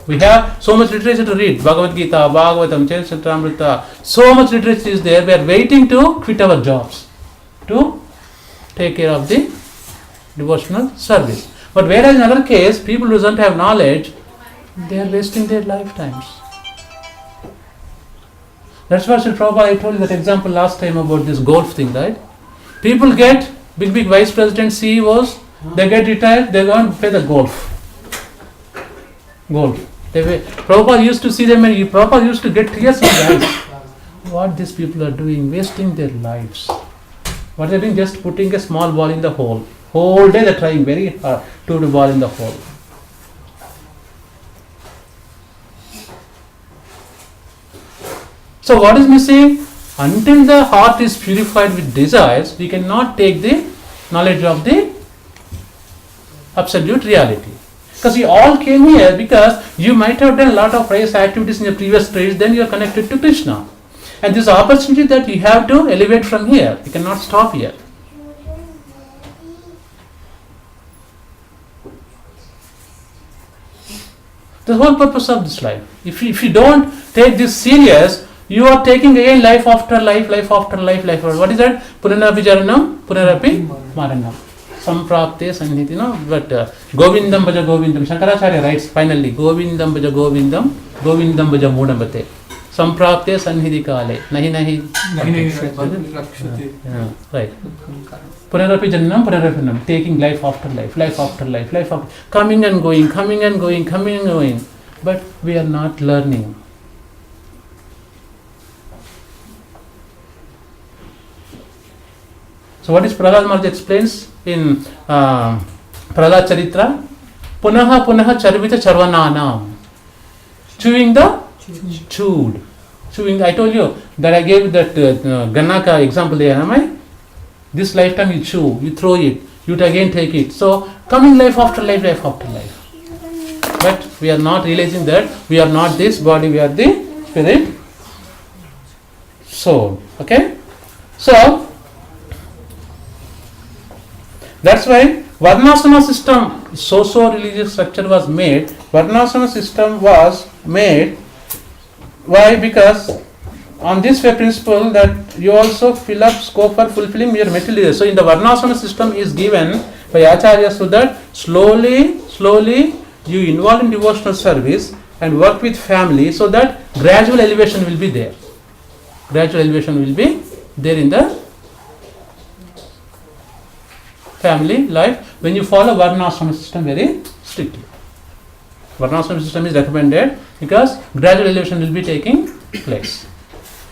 We have so much literature to read. Bhagavad Gita, Bhagavatam, Charitamrita. So much literature is there. We are waiting to quit our jobs to take care of the devotional service. But whereas in other case, people who don't have knowledge, they are wasting their lifetimes. That's why Sri Prabhupada, I told you that example last time about this golf thing, right? People get big vice presidents, CEOs, they get retired, they go and play the golf. Prabhupada used to see them and Prabhupada used to get tears in the eyes. What these people are doing, wasting their lives. What they are doing, just putting a small ball in the hole. Whole day they are trying very hard to put a ball in the hole. So what is missing? Until the heart is purified with desires, we cannot take the knowledge of the absolute reality. Because we all came here because you might have done a lot of pious activities in your previous lives, then you are connected to Krishna. And this opportunity that you have to elevate from here. You cannot stop here. The whole purpose of this life. If you don't take this serious, you are taking again life after life, life after life, life after. What is that? Punarapi jaranam, punarapi maranam. Samprapte sannidhi, no? But Govindam bhaja Govindam. Shankaracharya writes finally, Govindam bhaja Govindam, Govindam bhaja mudambate. Samprapte sannidhi kale. Nahi. Right. Punarapi janam, punarapi janam. Taking life after life, life after life, life after. Coming and going, coming and going, coming and going. But we are not learning. So what is Prahlad Maharaj explains in Prahlad Charitra? Punaha punaha charvita charvananam. Chewing the chewed. Chewing. I told you that I gave that Ganaka example there. Am I? This lifetime you chew, you throw it, you again take it. So coming life after life, life after life. But we are not realizing that we are not this body, we are the spirit, soul. Okay? So that's why Varnasana system, so religious structure was made. Varnasana system was made. Why? Because on this way principle that you also fill up scope for fulfilling your material. So in the Varnasana system is given by Acharya so that slowly you involve in devotional service and work with family so that gradual elevation will be there. Gradual elevation will be there in the family life when you follow Varnasana system very strictly. Varnasana system is recommended because gradual elevation will be taking place.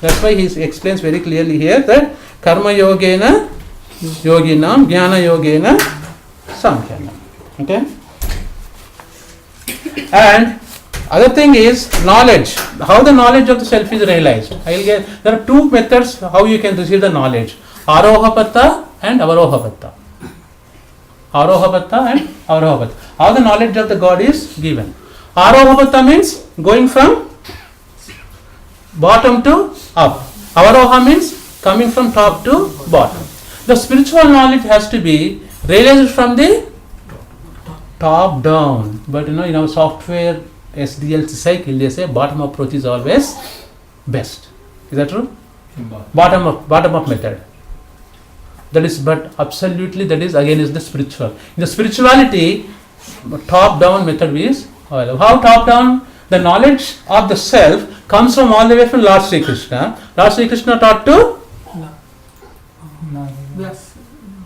That's why he explains very clearly here that karma yogena yoginam jnana yogena samkhyanam. Okay? And other thing is knowledge. How the knowledge of the self is realized. There are two methods how you can receive the knowledge. Arohapatta and Avarohapatta. Arohapatta and Avarohapatta. How the knowledge of the God is given. Arohapatta means going from bottom to up. Avaroha means coming from top to bottom. The spiritual knowledge has to be realized from the top down. But in our software SDLC cycle, they say bottom approach is always best. Is that true? Bottom up method. That is, but absolutely that is again is the spiritual. In the spirituality, top down method is available. How top down? The knowledge of the self comes from all the way from Lord Sri Krishna. Lord Sri Krishna taught to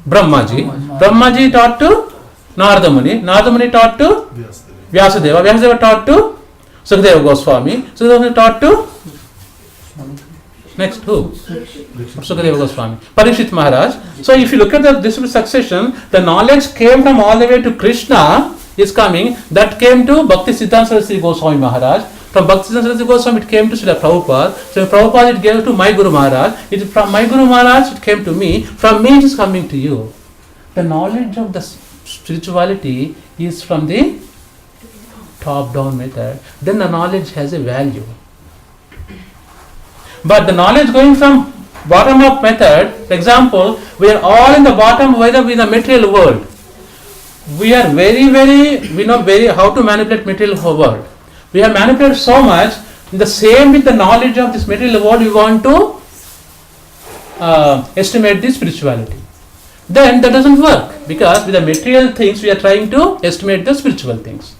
Brahmaji. Brahmaji taught to Narada Muni. Narada Muni taught to Vyasadeva. Vyasadeva taught to Sukadeva Goswami. Sukadeva taught to Next, who? Sukadeva Goswami. Parikshit Maharaj. So if you look at the distributive succession, the knowledge came from all the way to Krishna is coming. That came to Bhakti Siddhanta Saraswati Goswami Maharaj. From Bhakti Siddhanta Saraswati Goswami it came to Srila Prabhupada. So Prabhupada it gave to my Guru Maharaj. It from my Guru Maharaj it came to me. From me it is coming to you. The knowledge of the spirituality is from the top-down method. Then the knowledge has a value. But the knowledge going from bottom-up method, for example, we are all in the bottom, whether in the material world. We are we know how to manipulate material world. We have manipulated so much. The same with the knowledge of this material world, we want to estimate the spirituality. Then that doesn't work, because with the material things we are trying to estimate the spiritual things.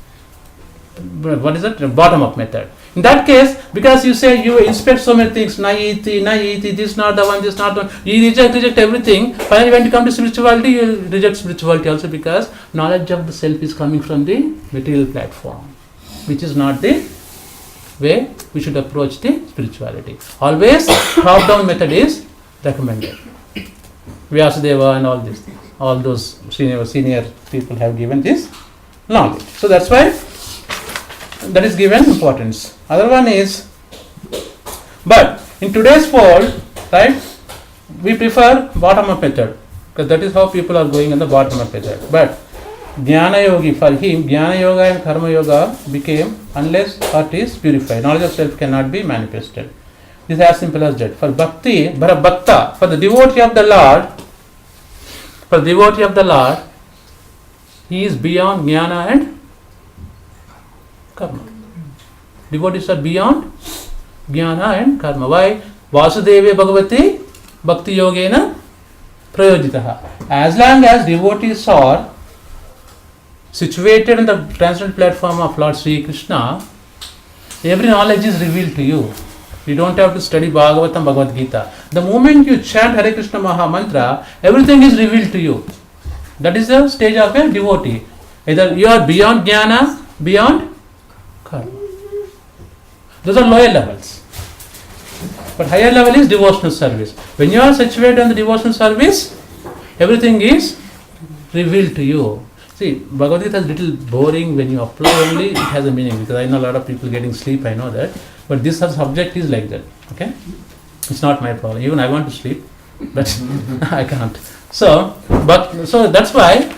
What is that? Bottom-up method. In that case, because you say you inspect so many things, naiti, this not the one, this not the one, you reject everything. Finally, when you come to spirituality, you reject spirituality also, because knowledge of the self is coming from the material platform, which is not the way we should approach the spirituality. Always top-down method is recommended. Vyasadeva and all these things, all those senior people have given this knowledge. So that's why that is given importance. Other one is, but in today's world, right, we prefer bottom-up method, because that is how people are going in the bottom-up method. But Jnana Yogi, for him, Jnana Yoga and Karma Yoga became, unless heart is purified, knowledge of self cannot be manifested. This is as simple as that. For Bhakti, Bhakta, for the devotee of the Lord, he is beyond Jnana and Karma. Devotees are beyond Jnana and Karma. Why? Vasudeve Bhagavati Bhakti Yogena Prayojitaha. As long as devotees are situated in the transcendental platform of Lord Sri Krishna, every knowledge is revealed to you. You don't have to study Bhagavatam, Bhagavad Gita. The moment you chant Hare Krishna Maha Mantra, everything is revealed to you. That is the stage of a devotee. Either you are beyond Jnana, beyond Karma. Those are lower levels. But higher level is devotional service. When you are situated in the devotional service, everything is revealed to you. See, Bhagavad Gita is little boring. When you apply only, it has a meaning. Because I know a lot of people getting sleep, I know that. But this subject is like that. Okay? It's not my problem. Even I want to sleep, but I can't. So that's why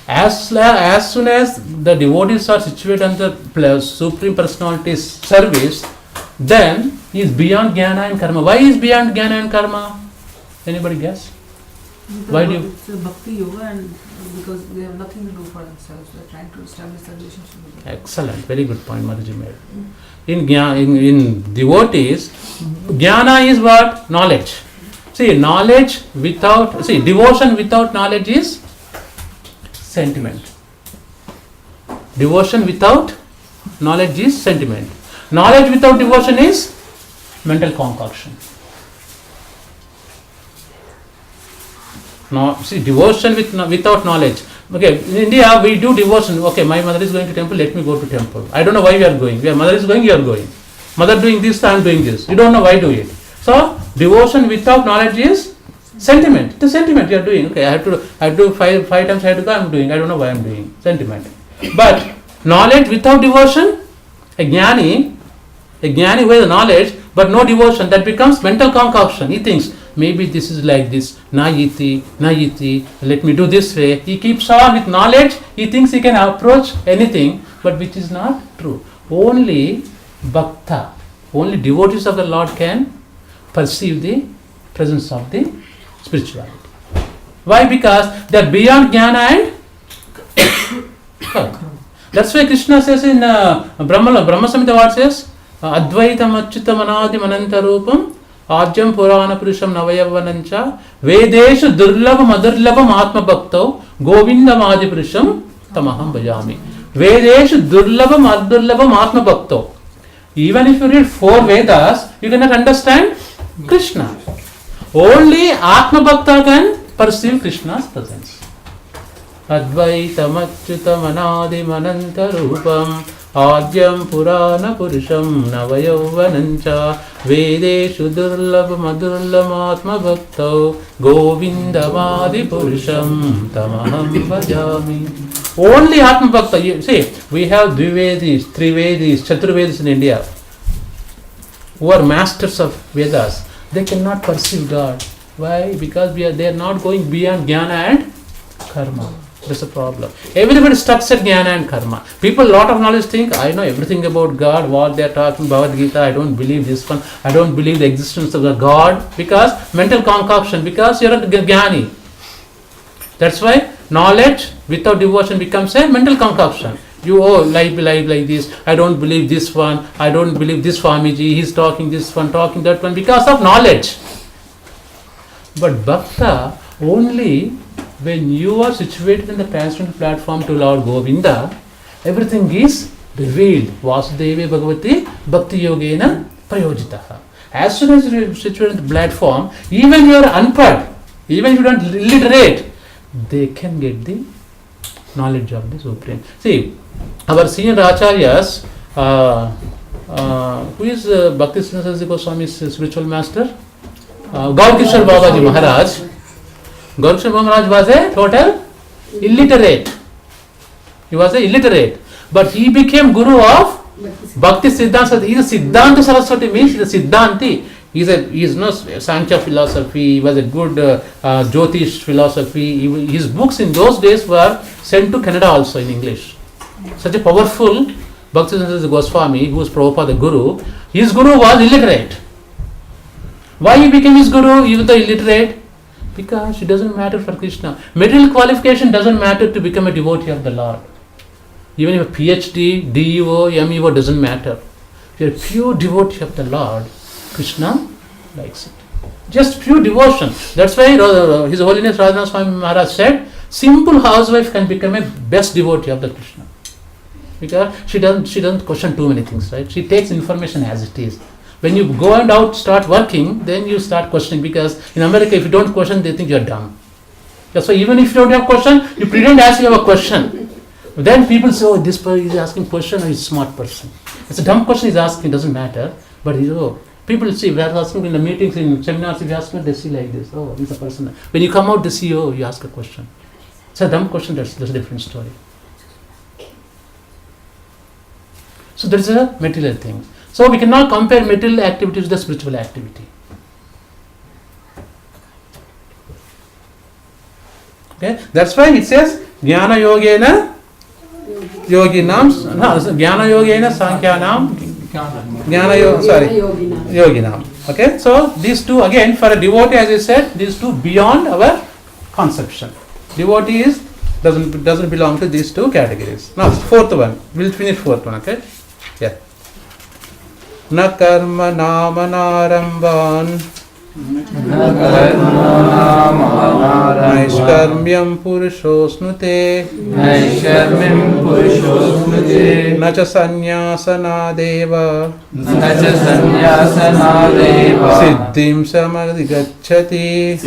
as soon as the devotees are situated on the Supreme Personality's service, then he is beyond Jnana and Karma. Why is beyond Jnana and Karma? Anybody guess? Why do you? It's a Bhakti Yoga, and because they have nothing to do for themselves, they are trying to establish a relationship with them. Excellent, very good point, Mataji made. In devotees, Jnana is what? Knowledge. Devotion without knowledge is sentiment. Devotion without knowledge is sentiment. Knowledge without devotion is mental concoction. Devotion without knowledge. Okay, in India we do devotion. Okay, my mother is going to temple, let me go to temple. I don't know why we are going. Your mother is going, you are going. Mother doing this, I am doing this. You don't know why do it. So, devotion without knowledge is sentiment. The sentiment you are doing. Okay, I have to do five times I have to go, I am doing. I don't know why I am doing. Sentiment. But knowledge without devotion, a jnani with knowledge but no devotion, that becomes mental concoction. He thinks, maybe this is like this, naiti, let me do this way. He keeps on with knowledge, he thinks he can approach anything, but which is not true. Only bhakta, only devotees of the Lord can perceive the presence of the spirituality. Why? Because they are beyond jnana and karma. That's why Krishna says in Brahma Samhita, what says? Advaitam achyutam anadi mananta rupam Ajyam Purana Purusham Navayavanancha Vedeshu Durlabam Adurlabam Atma Bhakto Govindam Adi Purusham Tamaham Bhajami. Vedeshu Durlabam Adurlabam Atma Bhakto. Even if you read 4 Vedas, you cannot understand Krishna. Only Atma Bhakta can perceive Krishna's presence. Advaitam achyutam anadi mananta rupam आद्यं पुराण पुरुषं नवयौवनं च वेदेषु दुर्लभमदुर्लभात्मभक्तौ गोविन्दमादिपुरुषं तमहं भजामि. Only Atma Bhakta. See, we have Dvivedis, Trivedis, Chaturvedis in India who are masters of Vedas. They cannot perceive God. Why? Because they are not going beyond Jnana and Karma. That's a problem. Everybody stuck at Jnana and Karma. People, lot of knowledge think, I know everything about God, what they are talking, Bhagavad Gita, I don't believe this one, I don't believe the existence of the God, because mental concoction, because you are a Jnani. That's why knowledge without devotion becomes a mental concoction. You like this, I don't believe this one, I don't believe this Swamiji, he's talking this one, talking that one, because of knowledge. But Bhakta, only when you are situated in the transcendental platform to Lord Govinda, everything is revealed. Vasudeva Bhagavati Bhakti Yogena Prayojitaha. As soon as you are situated in the platform, even you are unpad, even you don't illiterate, they can get the knowledge of the Supreme. See, our senior acharyas, who is Bhakti Siddhanta Goswami's spiritual master? Gaurkishore Babaji Maharaj. Gaurkishore Maharaj was a total illiterate. He was an illiterate. But he became guru of Bhakti Siddhanta. He is a Siddhanta Saraswati, means he is a Siddhanti. He is no Sankhya philosophy, he was a good Jyotish philosophy. His books in those days were sent to Canada also in English. Such a powerful Bhaktisiddhanta Goswami, who was Prabhupada the Guru, his Guru was illiterate. Why he became his Guru even though illiterate? Because it doesn't matter for Krishna. Material qualification doesn't matter to become a devotee of the Lord. Even if a PhD, DEO, MEO doesn't matter. If you are a pure devotee of the Lord, Krishna likes it. Just pure devotion. That's why His Holiness Radhanath Swami Maharaj said, simple housewife can become a best devotee of the Krishna. Because she doesn't question too many things, right? She takes information as it is. When you go and out start working, then you start questioning, because in America if you don't question, they think you are dumb. That's why even if you don't have question, you pretend as you have a question. Then people say, oh, this person is asking question, or he's a smart person. It's a dumb question he's asking, doesn't matter. But people see, we are asking in the meetings, in seminars, if you ask me, they see like this, oh, he's a person. When you come out, they see, oh, you ask a question. It's a dumb question, that's a different story. So there is a material thing. So we cannot compare material activity with the spiritual activity. Okay, that's why it says Jnana Yogena Yoginam, Jnana Yogena Sankyanam, Yoginam. Okay, so these two again for a devotee, as I said, these two beyond our conception. Devotee doesn't belong to these two categories. Now fourth one, we'll finish fourth one. Okay, yeah. Na karma nama naramban Naishkarmyam purushosnute Nacha sannyasana deva Siddhim samadhigacchati.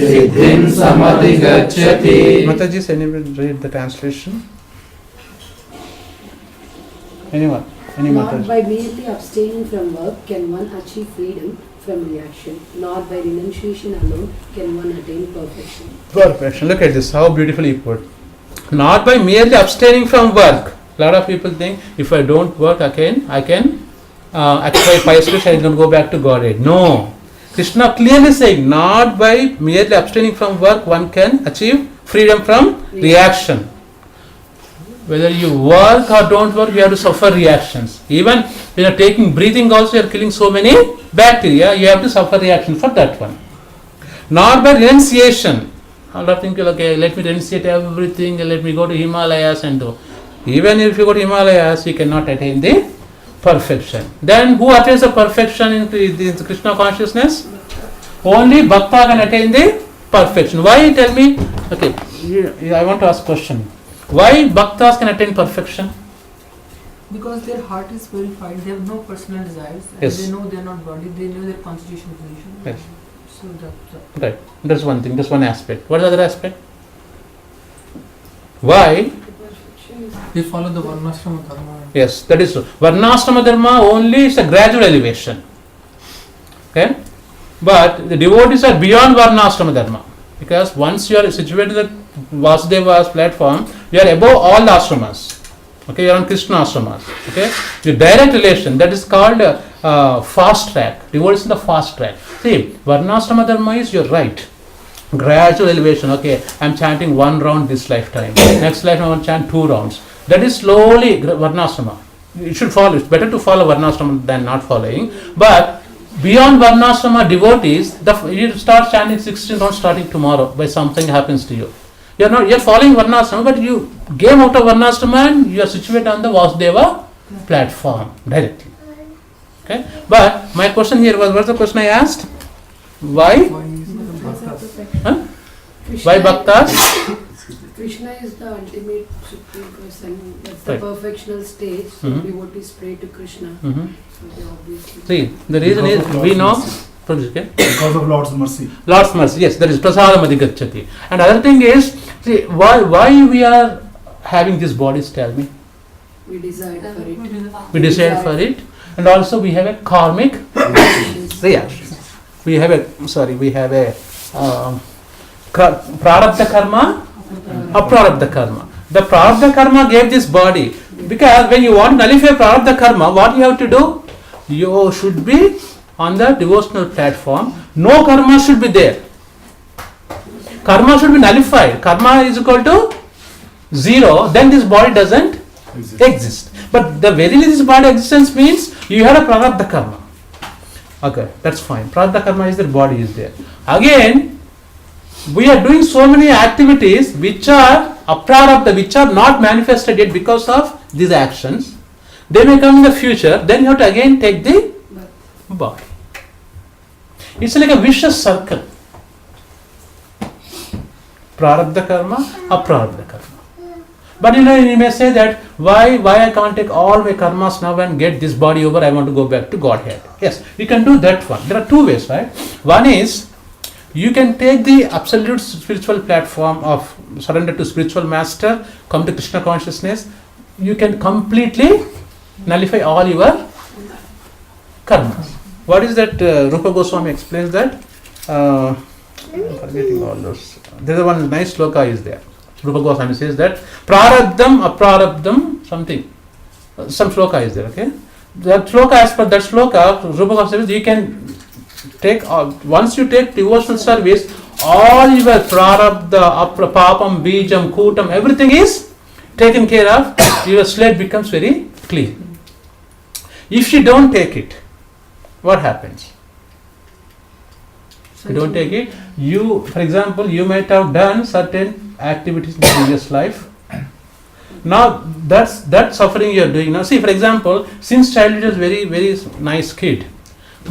Mataji, can you read the translation? Anyone? Not by merely abstaining from work can one achieve freedom from reaction. Not by renunciation alone can one attain perfection. Perfection. Look at this, how beautifully put. Not by merely abstaining from work. A lot of people think, if I don't work, I can acquire piously, I can go back to Godhead. No. Krishna clearly saying, not by merely abstaining from work, one can achieve freedom from reaction. Whether you work or don't work, you have to suffer reactions. Even when you are taking breathing also, you are killing so many bacteria, you have to suffer reaction for that one. Not by renunciation. A lot of people, okay, let me renunciate everything, let me go to Himalayas and do. Even if you go to Himalayas, you cannot attain the perfection. Then who attains the perfection in Krishna consciousness? Only Bhakta can attain the perfection. Why? Tell me. Okay, I want to ask a question. Why Bhaktas can attain perfection? Because their heart is purified, they have no personal desires, and Yes. they know they are not body, they know their constitution position. Yes. So that's Right. That's one thing, that's one aspect. What is the other aspect? Why? They follow the Varnashrama Dharma. Yes, that is true. Varnashrama dharma only is a gradual elevation. Okay? But the devotees are beyond Varnashrama dharma. Because once you are situated at Vasudeva's platform, you are above all the ashramas. Okay, you are on Krishna ashramas. Okay? Your direct relation, that is called fast track. Devotees in the fast track. See, Varnashrama dharma is, you're right. Gradual elevation. Okay, I'm chanting 1 round this lifetime. Next lifetime I want to chant 2 rounds. That is slowly Varnashrama. You should follow. It's better to follow Varnashrama than not following. But beyond Varnashrama devotees, you start chanting 16 rounds starting tomorrow by something happens to you. You're following Varnashrama, but you came out of Varnashrama and you are situated on the Vasudeva platform directly. Okay? But my question here was, what's the question I asked? Why? Huh? Why bhaktas? Krishna is the ultimate supreme person. That's the Right. perfectional stage. So Mhm. devotees pray to Krishna. Mhm. So they obviously. See, the reason is we know. Okay? Because of Lord's mercy. Lord's mercy, yes, that is prasadam adhigacchati. And other thing is, see, why we are having these bodies, tell me? We decide for it. We decide for it, and also we have a karmic reaction. We have a prarabdha karma, aprarabdha karma. The prarabdha karma gave this body, because when you want to nullify prarabdha karma, what you have to do? You should be on the devotional platform. No karma should be there. Karma should be nullified. Karma is equal to 0, then this body doesn't exist. But the very this body existence means you have a prarabdha karma. Okay, that's fine. Prarabdha karma is the body is there. Again, we are doing so many activities which are aprarabdha, which are not manifested yet because of these actions. They may come in the future. Then you have to again take the body. It's like a vicious circle. Prarabdha karma, aprarabdha karma. But you may say that why I can't take all my karmas now and get this body over, I want to go back to Godhead. Yes, you can do that one. There are 2 ways, right? One is you can take the absolute spiritual platform of surrender to spiritual master, come to Krishna consciousness. You can completely nullify all your karmas. What is that? Rupa Goswami explains that. I'm forgetting all those. There's one nice sloka is there. Rupa Goswami says that prarabdham, aprarabdham, something. Some sloka is there, okay? That sloka, as per that sloka, Rupa Goswami says you can take, once you take devotional service, all your prarabdha, papam, bijam, kutam, everything is taken care of. Your slate becomes very clean. If you don't take it, what happens? You don't take it. You, for example, you might have done certain activities in the previous life. Now that suffering you are doing. Now see, for example, since childhood you was very nice kid,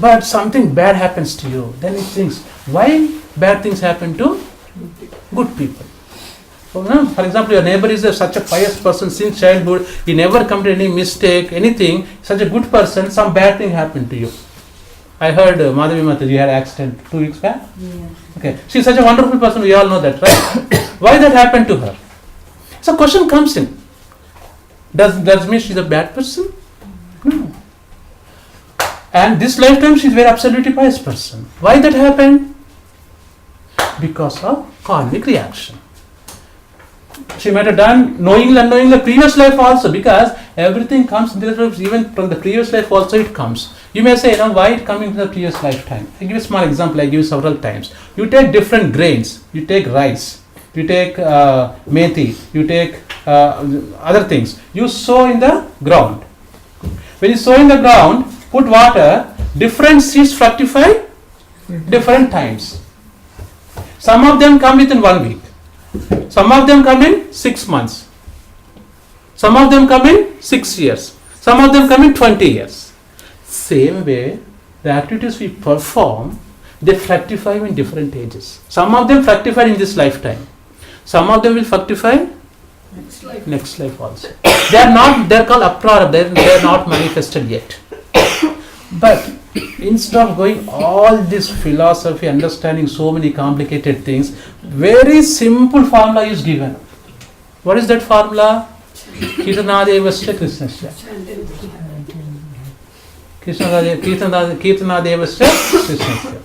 but something bad happens to you. Then it thinks, why bad things happen to good people? So, for example, your neighbor is such a pious person since childhood. He never committed any mistake, anything. Such a good person. Some bad thing happened to you. I heard Madhavi Mataji had an accident 2 weeks back. Yeah. Okay, she's such a wonderful person. We all know that, right? Why that happened to her? So question comes in. Does mean she's a bad person? No. And this lifetime she's very absolutely pious person. Why that happened? Because of karmic reaction. She might have done knowingly and unknowingly the previous life also, because everything comes, even from the previous life also it comes. You may say, why it coming from the previous lifetime? I give you a small example, I give you several times. You take different grains, you take rice, you take methi, you take other things. You sow in the ground. When you sow in the ground, put water, different seeds fructify different times. Some of them come within 1 week. Some of them come in 6 months. Some of them come in 6 years. Some of them come in 20 years. Same way, the activities we perform, they fructify in different ages. Some of them fructify in this lifetime. Some of them will fructify next life also. They are called aprarabdha. They are not manifested yet. But instead of going all this philosophy, understanding so many complicated things, very simple formula is given. What is that formula? Kirtanadevasya Krishnasya. Kirtanadevasya Krishnasya.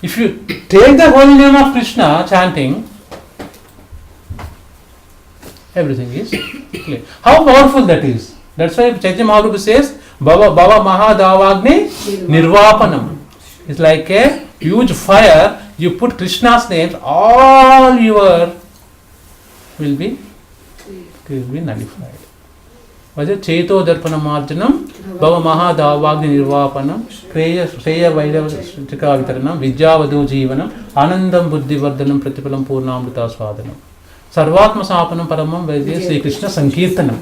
If you take the holy name of Krishna chanting, everything is clear. How powerful that is. That's why Chaitanya Mahaprabhu says, Bhava Mahadavagni Nirvapanam. It's like a huge fire. You put Krishna's names, all your will be nullified. Was it Cheto Darpana Marjanam, Bhava Mahadavagni Nirvapanam, Shreya Vaidavachika Vitaranam, Vijavadu Jivanam, Anandam Buddhi Vardhanam Pratipalam Purnamrita Swadanam. Sarvatma Sapanam Paramam Vaidya Sri Krishna Sankirtanam.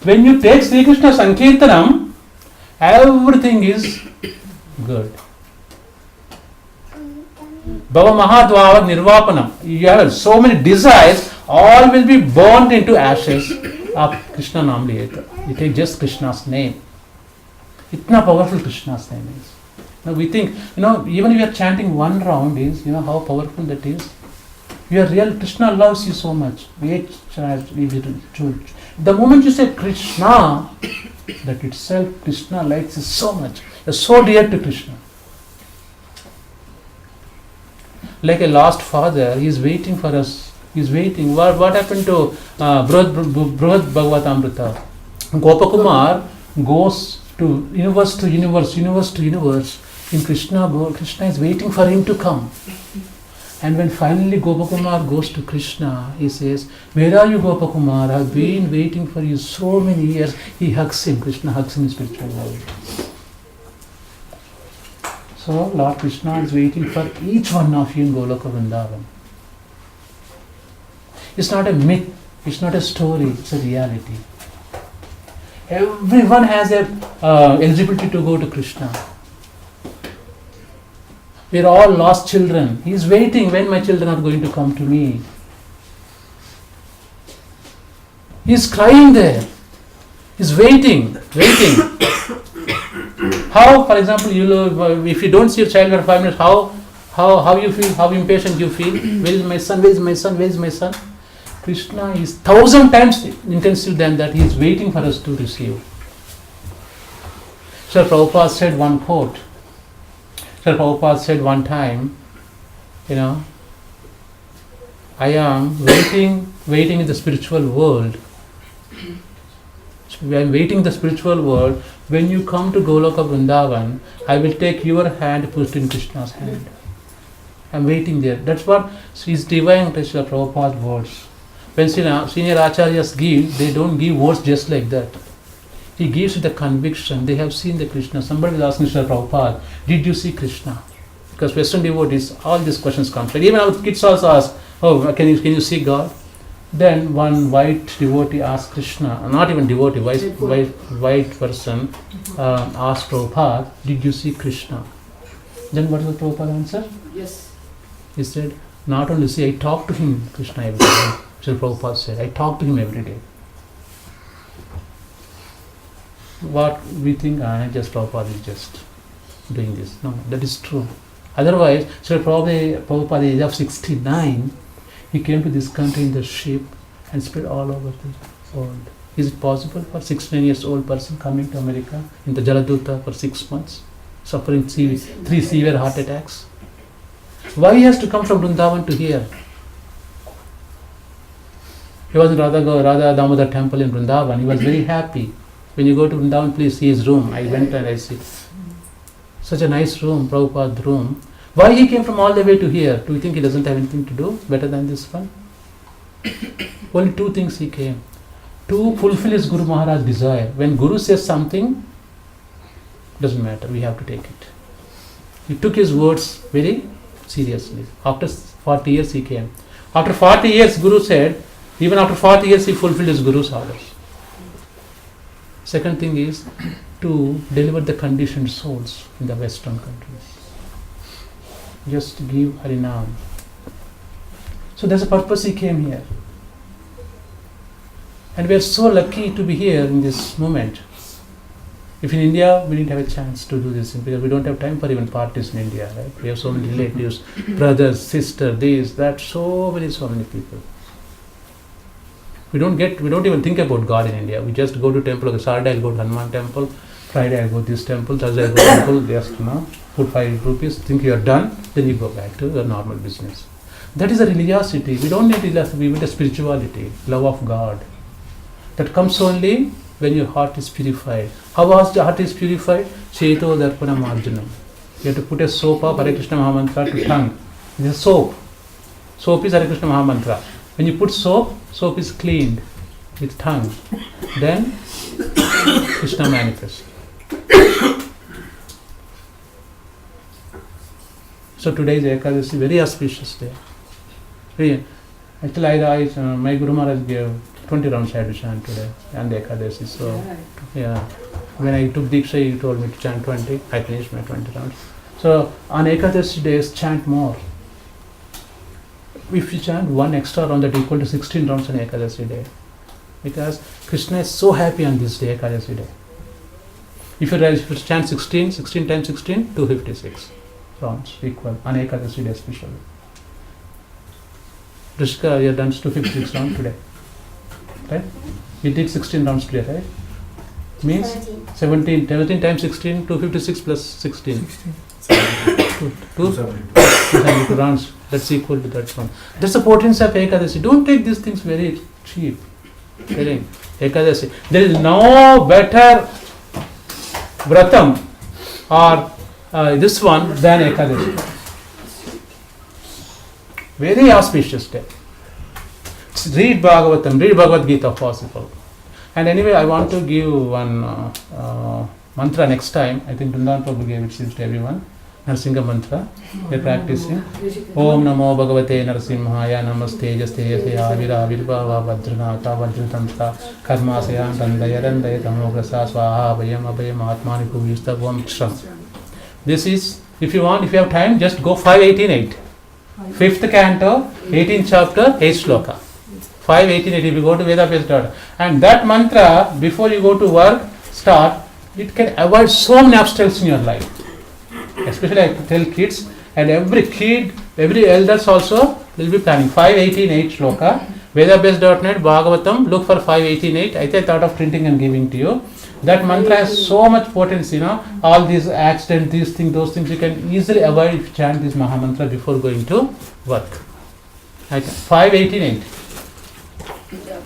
When you take Sri Krishna Sankirtanam, everything is good. Bhava Mahadvava Nirvapanam. You have so many desires, all will be burnt into ashes of Krishna Nam Liyeta. You take just Krishna's name. Itna powerful Krishna's name is. Now we think, even if you are chanting one round is, how powerful that is. You are real, Krishna loves you so much. The moment you say Krishna, that itself, Krishna likes you so much. You are so dear to Krishna. Like a lost father, he is waiting for us. He is waiting. What happened to Brihad Bhagavatamrita? Gopakumar goes to universe. In Krishna is waiting for him to come. And when finally Gopakumar goes to Krishna, he says, "Where are you, Gopakumar? I have been waiting for you so many years." He hugs him. Krishna hugs him in spiritual world. So Lord Krishna is waiting for each one of you in Goloka Vrindavan. It's not a myth. It's not a story. It's a reality. Everyone has a eligibility to go to Krishna. We are all lost children. He is waiting when my children are going to come to me. He is crying there. He is waiting. How, for example, if you don't see your child for 5 minutes, how you feel, how impatient you feel? Where is my son? Where is my son? Where is my son? Krishna is 1,000 times intensive than that. He is waiting for us to receive. Sri Prabhupada said one quote. Sri Prabhupada said one time, I am waiting in the spiritual world. I am waiting in the spiritual world. When you come to Goloka Vrindavan, I will take your hand, put it in Krishna's hand. I am waiting there. That's what is divine to Srila Prabhupada's words. When senior acharyas give, they don't give words just like that. He gives with the conviction. They have seen the Krishna. Somebody was asking Srila Prabhupada, did you see Krishna? Because Western devotees, all these questions come. Even our kids also ask, can you see God? Then one white devotee asked Krishna, not even devotee, white person asked Prabhupada, did you see Krishna? Then what was Prabhupada answer? Yes. He said, not only see, I talk to him, Krishna, every day. Srila Prabhupada said, I talk to him every day. What we think, just Prabhupada is just doing this. No, that is true. Otherwise, Srila Prabhupada, age of 69, he came to this country in the ship and spread all over the world. Is it possible for 69 years old person coming to America in the Jaladuta for 6 months, suffering 3 severe heart attacks? Why he has to come from Vrindavan to here? He was in Radha Damodar temple in Vrindavan. He was very happy. When you go to Vrindavan, please see his room. I went and I see. Such a nice room, Prabhupada's room. Why he came from all the way to here? Do you think he doesn't have anything to do better than this one? Only 2 things he came. To fulfill his Guru Maharaj's desire. When Guru says something, doesn't matter, we have to take it. He took his words very seriously. After 40 years he came. After 40 years, Guru said, even after 40 years he fulfilled his Guru's orders. Second thing is to deliver the conditioned souls in the Western countries. Just give Harinam. So there's a purpose he came here. And we are so lucky to be here in this moment. If in India, we didn't have a chance to do this because we don't have time for even parties in India, right? We have so many relatives, brothers, sisters, this, that, so many people. We don't even think about God in India. We just go to temple. Okay, Saturday I'll go to Hanuman temple. Friday I'll go to this temple. Thursday I'll go to temple. Just put 5 rupees. Think you are done. Then you go back to your normal business. That is a religiosity. We don't need religiosity. We need a spirituality, love of God. That comes only when your heart is purified. How was the heart is purified? Cheto Darpana Marjanam. You have to put a soap of Hare Krishna Mahamantra to tongue. This is soap. Soap is Hare Krishna Mahamantra. When you put soap is cleaned with tongue. Then Krishna manifests. So today is Ekadasi, very auspicious day. Actually, my Guru Maharaj gave 20 rounds I had to chant today and the Ekadasi. So, yeah. When I took Diksha, he told me to chant 20. I finished my 20 rounds. So, on Ekadasi days, chant more. If you chant one extra round, that equal to 16 rounds on Ekadasi day. Because Krishna is so happy on this day, Ekadasi day. If you chant 16 times 16, 256 rounds equal on Ekadasi day especially. Rishika, you have done 256 rounds today. Right? You did 16 rounds today, right? Means 17 times 16, 256 plus 16. 272 rounds. That's equal to that one. That's the potency of Ekadasi. Don't take these things very cheap. Ekadasi. There is no better Vratam or this one than Ekadasi. Very auspicious day. Read Bhagavatam, read Bhagavad Gita if possible. And anyway, I want to give one mantra next time. I think Vrindavan Prabhu gave it seems to everyone. Narsinga mantra. We are practicing. Om Namo Bhagavate Narasimhaya Namaste Jaste Avira Avirbhava Vajranata Vajratamsta Karmasaya Randaya Randaya Tamograsa Swaha Abhayam Abhayam Atmani Puvista Om Kshram. This is, if you have time, just go 5:18:8. 5th canto, 18th chapter, 8th sloka. 5:18:8. If you go to Veda-based, and that mantra, before you go to work, start, it can avoid so many obstacles in your life. Especially I tell kids, and every kid, every elders also will be planning. 5:18:8 shloka, Veda-based.net, Bhagavatam, look for 5:18:8. I thought of printing and giving to you. That mantra has so much potency, all these accidents, these things, those things you can easily avoid if you chant this Mahamantra before going to work. 5:18:8.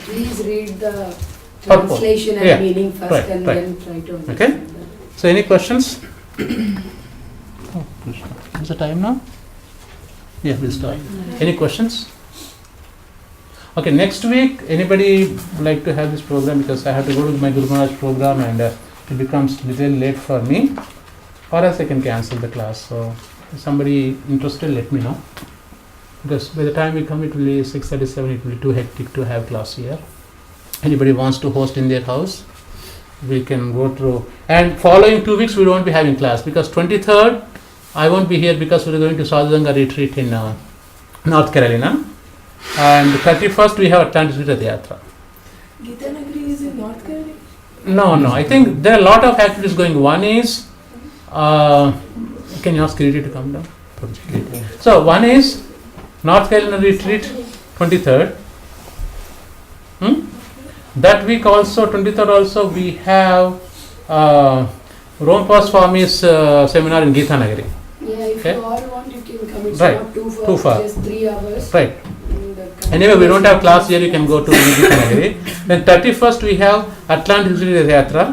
Please read the translation and meaning first and then try to understand. Okay. So any questions? Oh, Krishna. Is the time now? Yeah, we'll start. Any questions? Okay, next week, anybody like to have this program, because I have to go to my Guru Maharaj program and it becomes little late for me, or else I can cancel the class. So if somebody interested, let me know, because by the time we come it will be 6:37, it will be too hectic to have class here. Anybody wants to host in their house, we can go through. And following 2 weeks we won't be having class, because 23rd I won't be here because we are going to Sadhanga retreat in North Carolina. And 31st we have Atlantis Rath Yatra. Gita Nagari is in North Carolina? No. I think there are a lot of activities going. One is, can you ask Kiriti to come down? So one is North Carolina retreat, 23rd. That week also, 23rd also, we have Rompa Swami's seminar in Gita Nagari. Yeah, if you all want, you can come. It's Right. not Too far. just 3 hours. Right. Anyway, we don't have class here, you can go to Gita Nagari. Then 31st we have Atlantis Rath Yatra.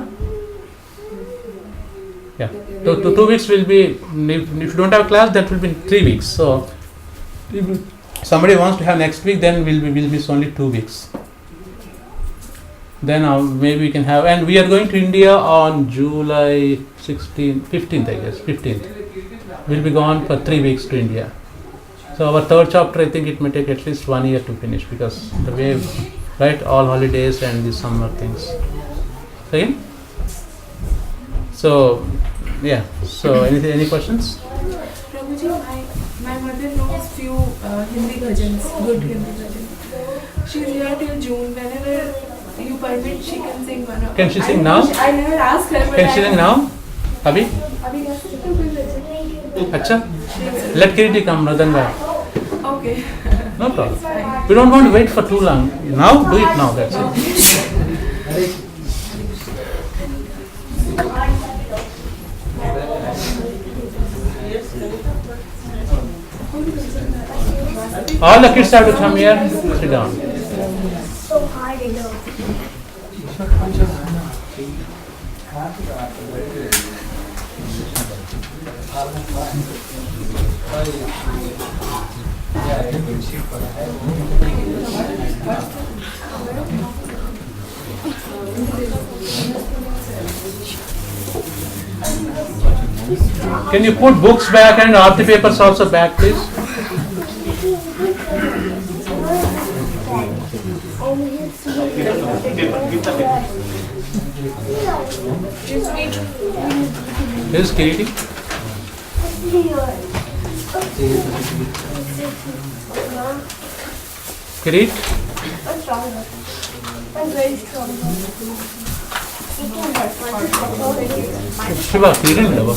Yeah. 2 weeks will be, if you don't have class, that will be 3 weeks. So if somebody wants to have next week, then we'll miss only 2 weeks. Then maybe we can have, and we are going to India on July 15th I guess, 15th. We'll be gone for 3 weeks to India. So our 3rd chapter, I think it may take at least 1 year to finish, because the way, right, all holidays and the summer things. Okay? So, yeah. So any questions? Prabhuji, my mother knows few Hindi bhajans, good Hindi bhajans. She's here till June. Whenever you permit, she can sing one of. Can she sing now? I never asked her. Can she sing now? Abhi? Abhi can sing. Acha? Let Kiriti come, Radanga. Okay. No problem. We don't want to wait for too long. Now, do it now. That's it. All the kids have to come here. Sit down. Can you put books back and art papers also back, please? Here's Kiriti. Kirit. I'm very strong. Shiva, Kirit lava.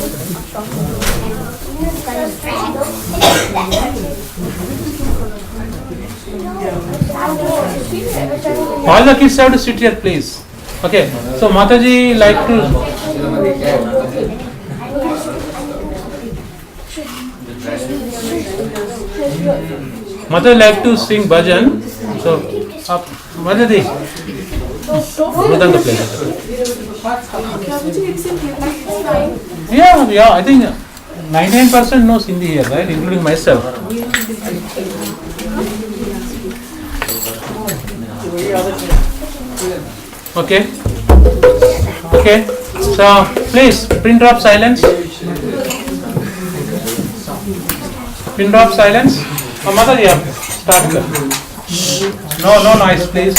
All the kids have to sit here, please. Okay. So Mataji like to. Mother like to sing bhajan, so up, Madhadi, Mridanga plays. Yeah, I think 99% knows Hindi here, right, including myself. Okay, so please, pin drop silence. Pin drop silence. Mother, yeah, start. No noise, please.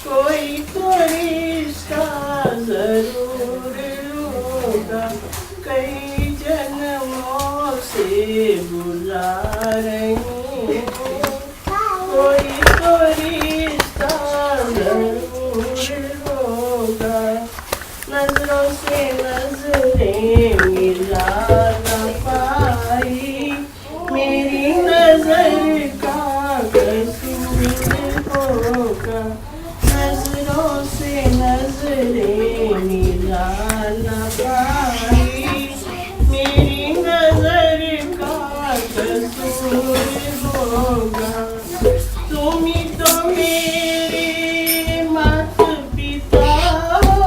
कोई तो रिश्ता जरूर होगा, कई जन्मों से बुला रही हूँ। कोई तो रिश्ता जरूर होगा, नजरों से नजरें मिला न पाई, मेरी नजर का कसूर होगा, नजरों से नजरें मिला न पाई, मेरी नजर का कसूर होगा। तुम ही तो मेरे माता पिता हो,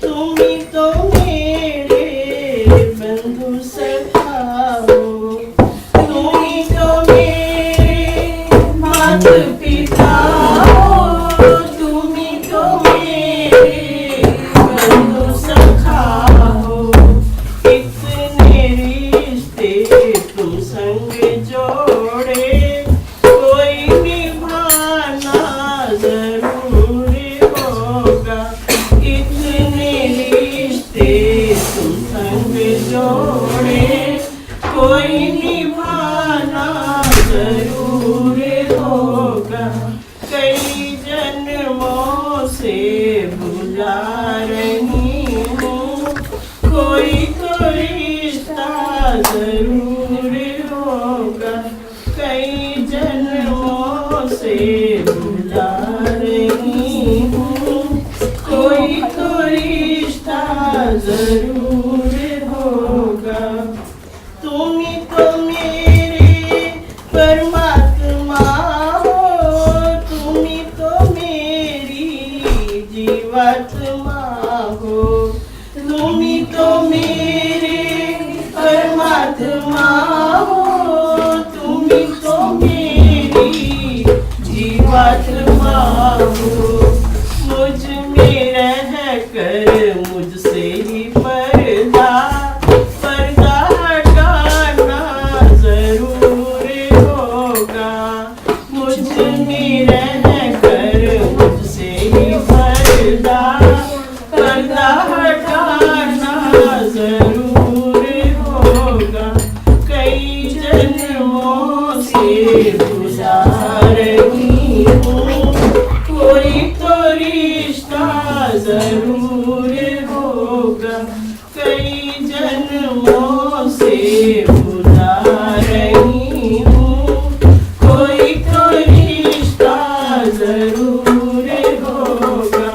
तुम ही तो मेरे बंधु सखा हो, तुम ही तो मेरे माता पिता हो, तुम ही तो मेरे बंधु सखा हो। इतने रिश्ते तुम संग जोड़े, कोई निभाना जरूर होगा। इतने रिश्ते तुम संग जोड़े, कोई निभाना जरूर होगा। कई जन्मों से बुला रही हूँ, कोई तो रिश्ता जरूर होगा। कई जन्मों से बुला रही हूँ, कोई तो रिश्ता जरूर होगा। तुम ही तो मेरे परमात्मा हो, तुम ही तो मेरी जीवात्मा हो, तुम ही तो मेरे परमात्मा हो, तुम ही तो मेरी जीवात्मा हो। मुझ में रह कर मुझसे ही पर्दा हटाना जरूर होगा। मुझ में रह कर मुझसे ही पर्दा हटाना जरूर होगा। कई जन्मों से बुला रही हूँ, कोई तो रिश्ता जरूर होगा, कई जन्मों से बुला रही हूँ, कोई तो रिश्ता जरूर होगा।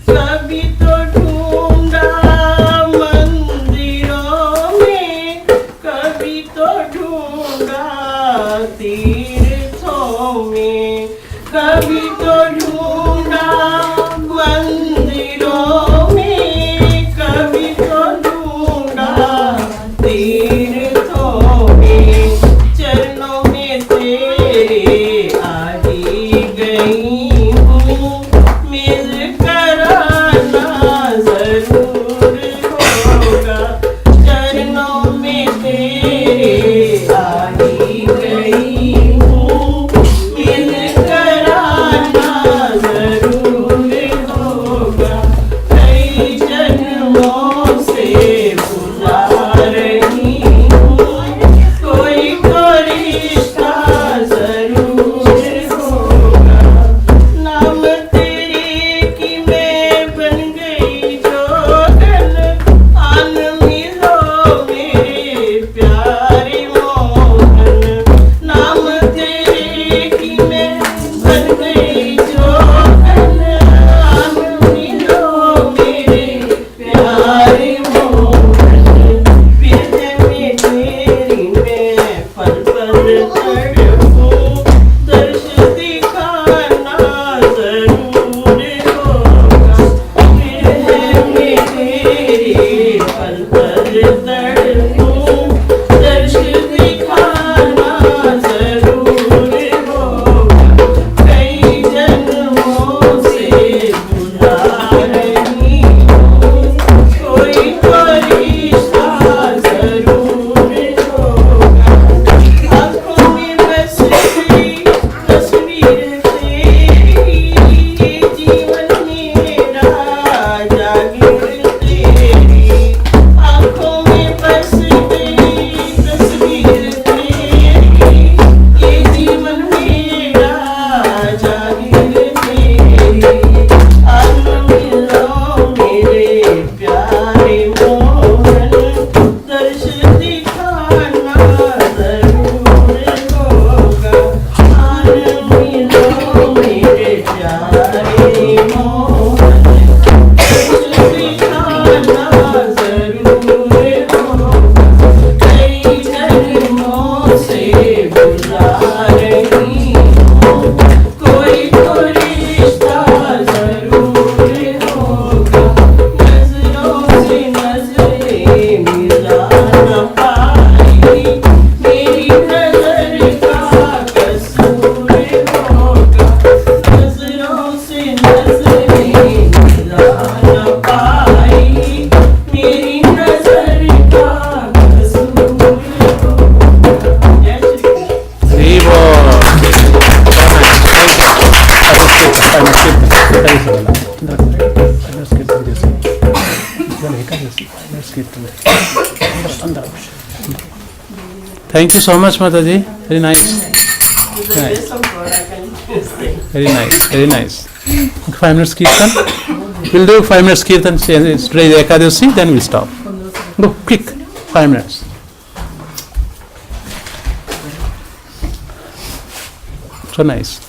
कभी तो ढूंढा मंदिरों में, कभी तो ढूंढा तीर्थों में, कभी तो ढूंढा मंदिरों में, कभी तो ढूंढा तीर्थों में। चरणों में तेरे आ ही गई हूँ, मिल कर आना जरूर होगा। चरणों में तेरे आ ही गई हूँ, मिल कर आना जरूर होगा। कई जन्मों से बुला रही हूँ, कोई तो रिश्ता जरूर होगा। नाम तेरे की मैं बन गई जोगन, आन मिलो मेरे प्यारे मोहन। नाम तेरे की मैं बन गई जोगन, आन मिलो मेरे प्यारे मोहन। विरह में तेरी मैं पल पल तड़पूं, दर्श दिखाना जरूर होगा। विरह में तेरी पल पल तड़पूं, दर्श दिखाना जरूर होगा। कई जन्मों से बुला रही हूँ, कोई तो रिश्ता जरूर होगा। आँखों में बस गई तस्वीर तेरी, ये जीवन मेरा जागीर तेरी। आँखों में बस गई तस्वीर तेरी, ये जीवन मेरा जागीर तेरी। आन मिलो मेरे प्यारे मोहन, दर्श दिखाना जरूर होगा। आन मिलो मेरे प्यारे मोहन, दर्श दिखाना जरूर होगा। कई जन्मों से बुला रही हूँ, कोई तो रिश्ता जरूर होगा। नजरों से नजरें मिला न पाई, मेरी नजर का कसूर होगा। नजरों से नजरें मिला न पाई, मेरी नजर का कसूर होगा। जय Shri Thank you so much, Mataji. Very nice. With the grace of God, I can stay. Very nice. Very nice. 5 minutes kirtan. We'll do 5 minutes kirtan. Today is Ekadasi, then we'll stop. Go quick. 5 minutes. So nice.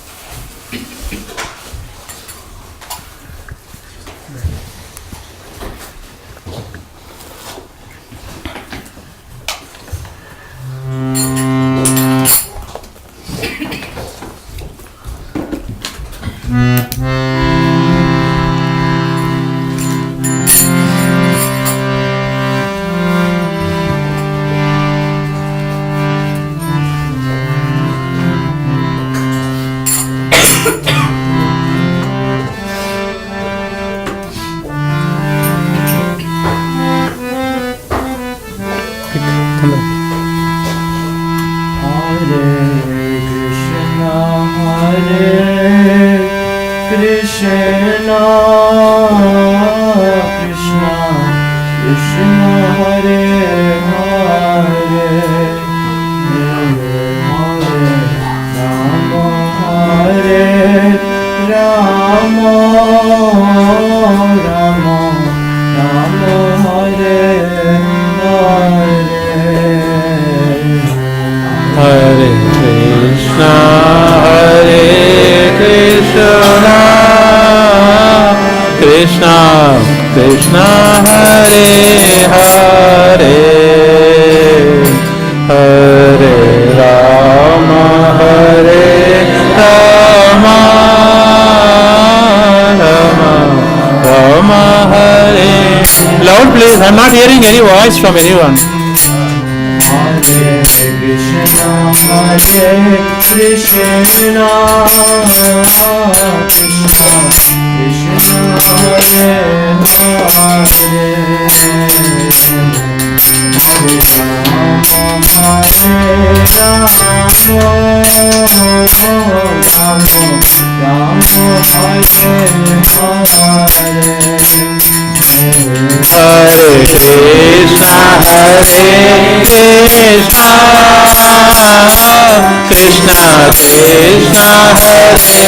Krishna Krishna Krishna Hare Hare Hare Rama Hare Rama Krishna Hare Krishna Krishna Krishna Hare Hare Hare Rama Hare Rama Rama Rama Hare. Loud please, I'm not hearing any voice from anyone. Hare Krishna Hare Krishna Krishna Krishna Hare Hare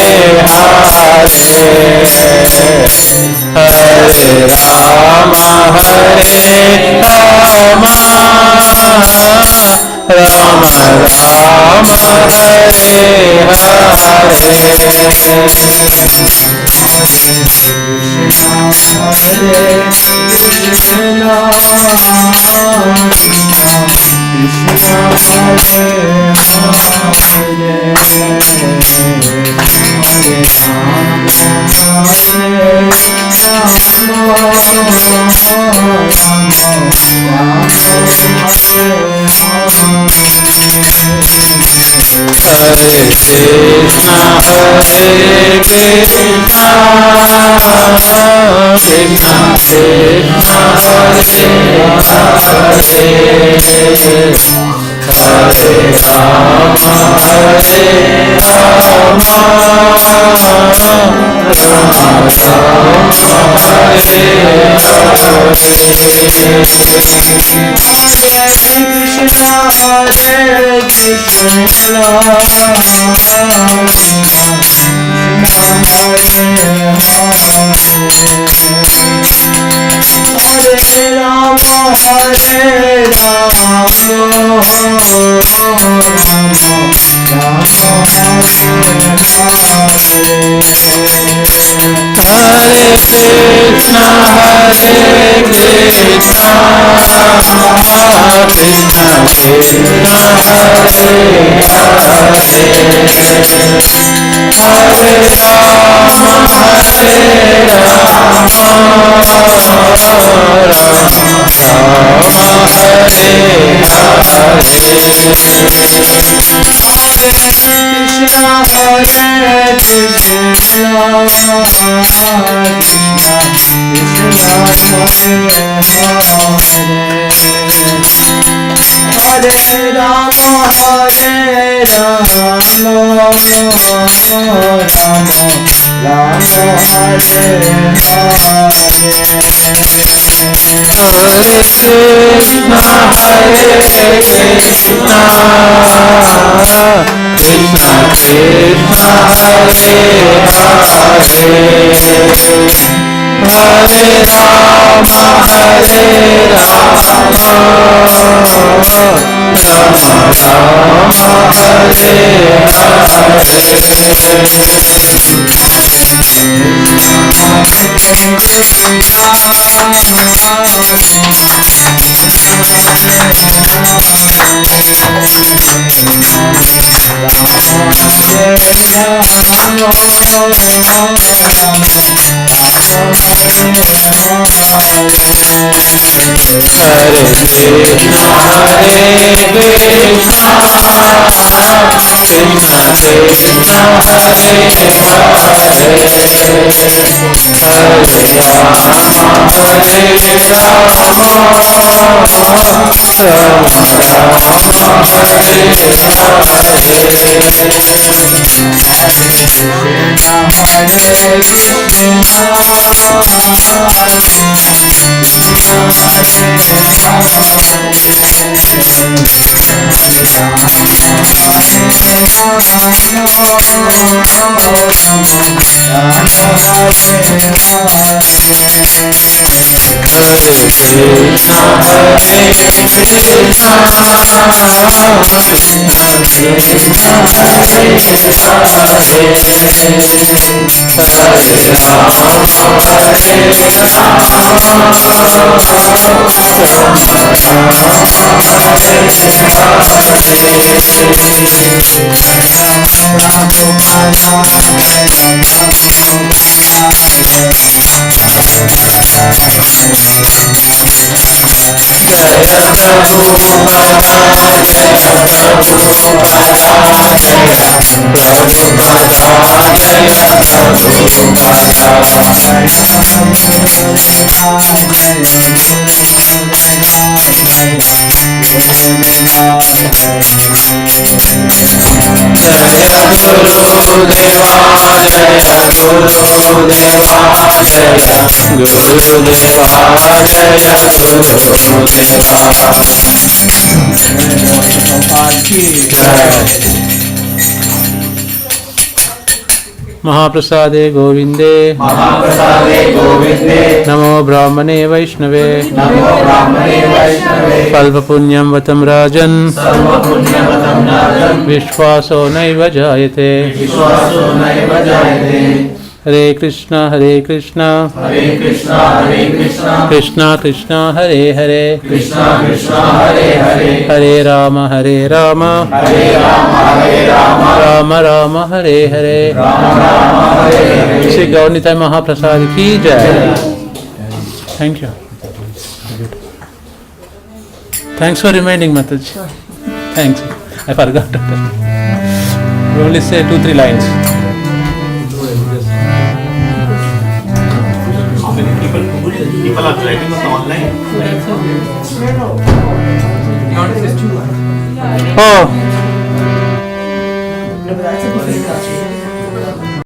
Hare Krishna Krishna Krishna Hare Hare Hare Rama Hare Rama Rama Rama Hare महाप्रसादे गोविंदे नमो ब्राह्मणे वैष्णवे कल्पपुण्यं वतं राजन् विश्वासो नैव जायते हरे कृष्णा कृष्णा कृष्णा हरे हरे हरे राम राम राम हरे हरे श्री गौरनिताई महाप्रसाद की जय। Thank you. Thanks for reminding, Mataji. Thanks. I forgot. We only say 2-3 lines. How many people are joining us online? Oh. No, but that's a different culture.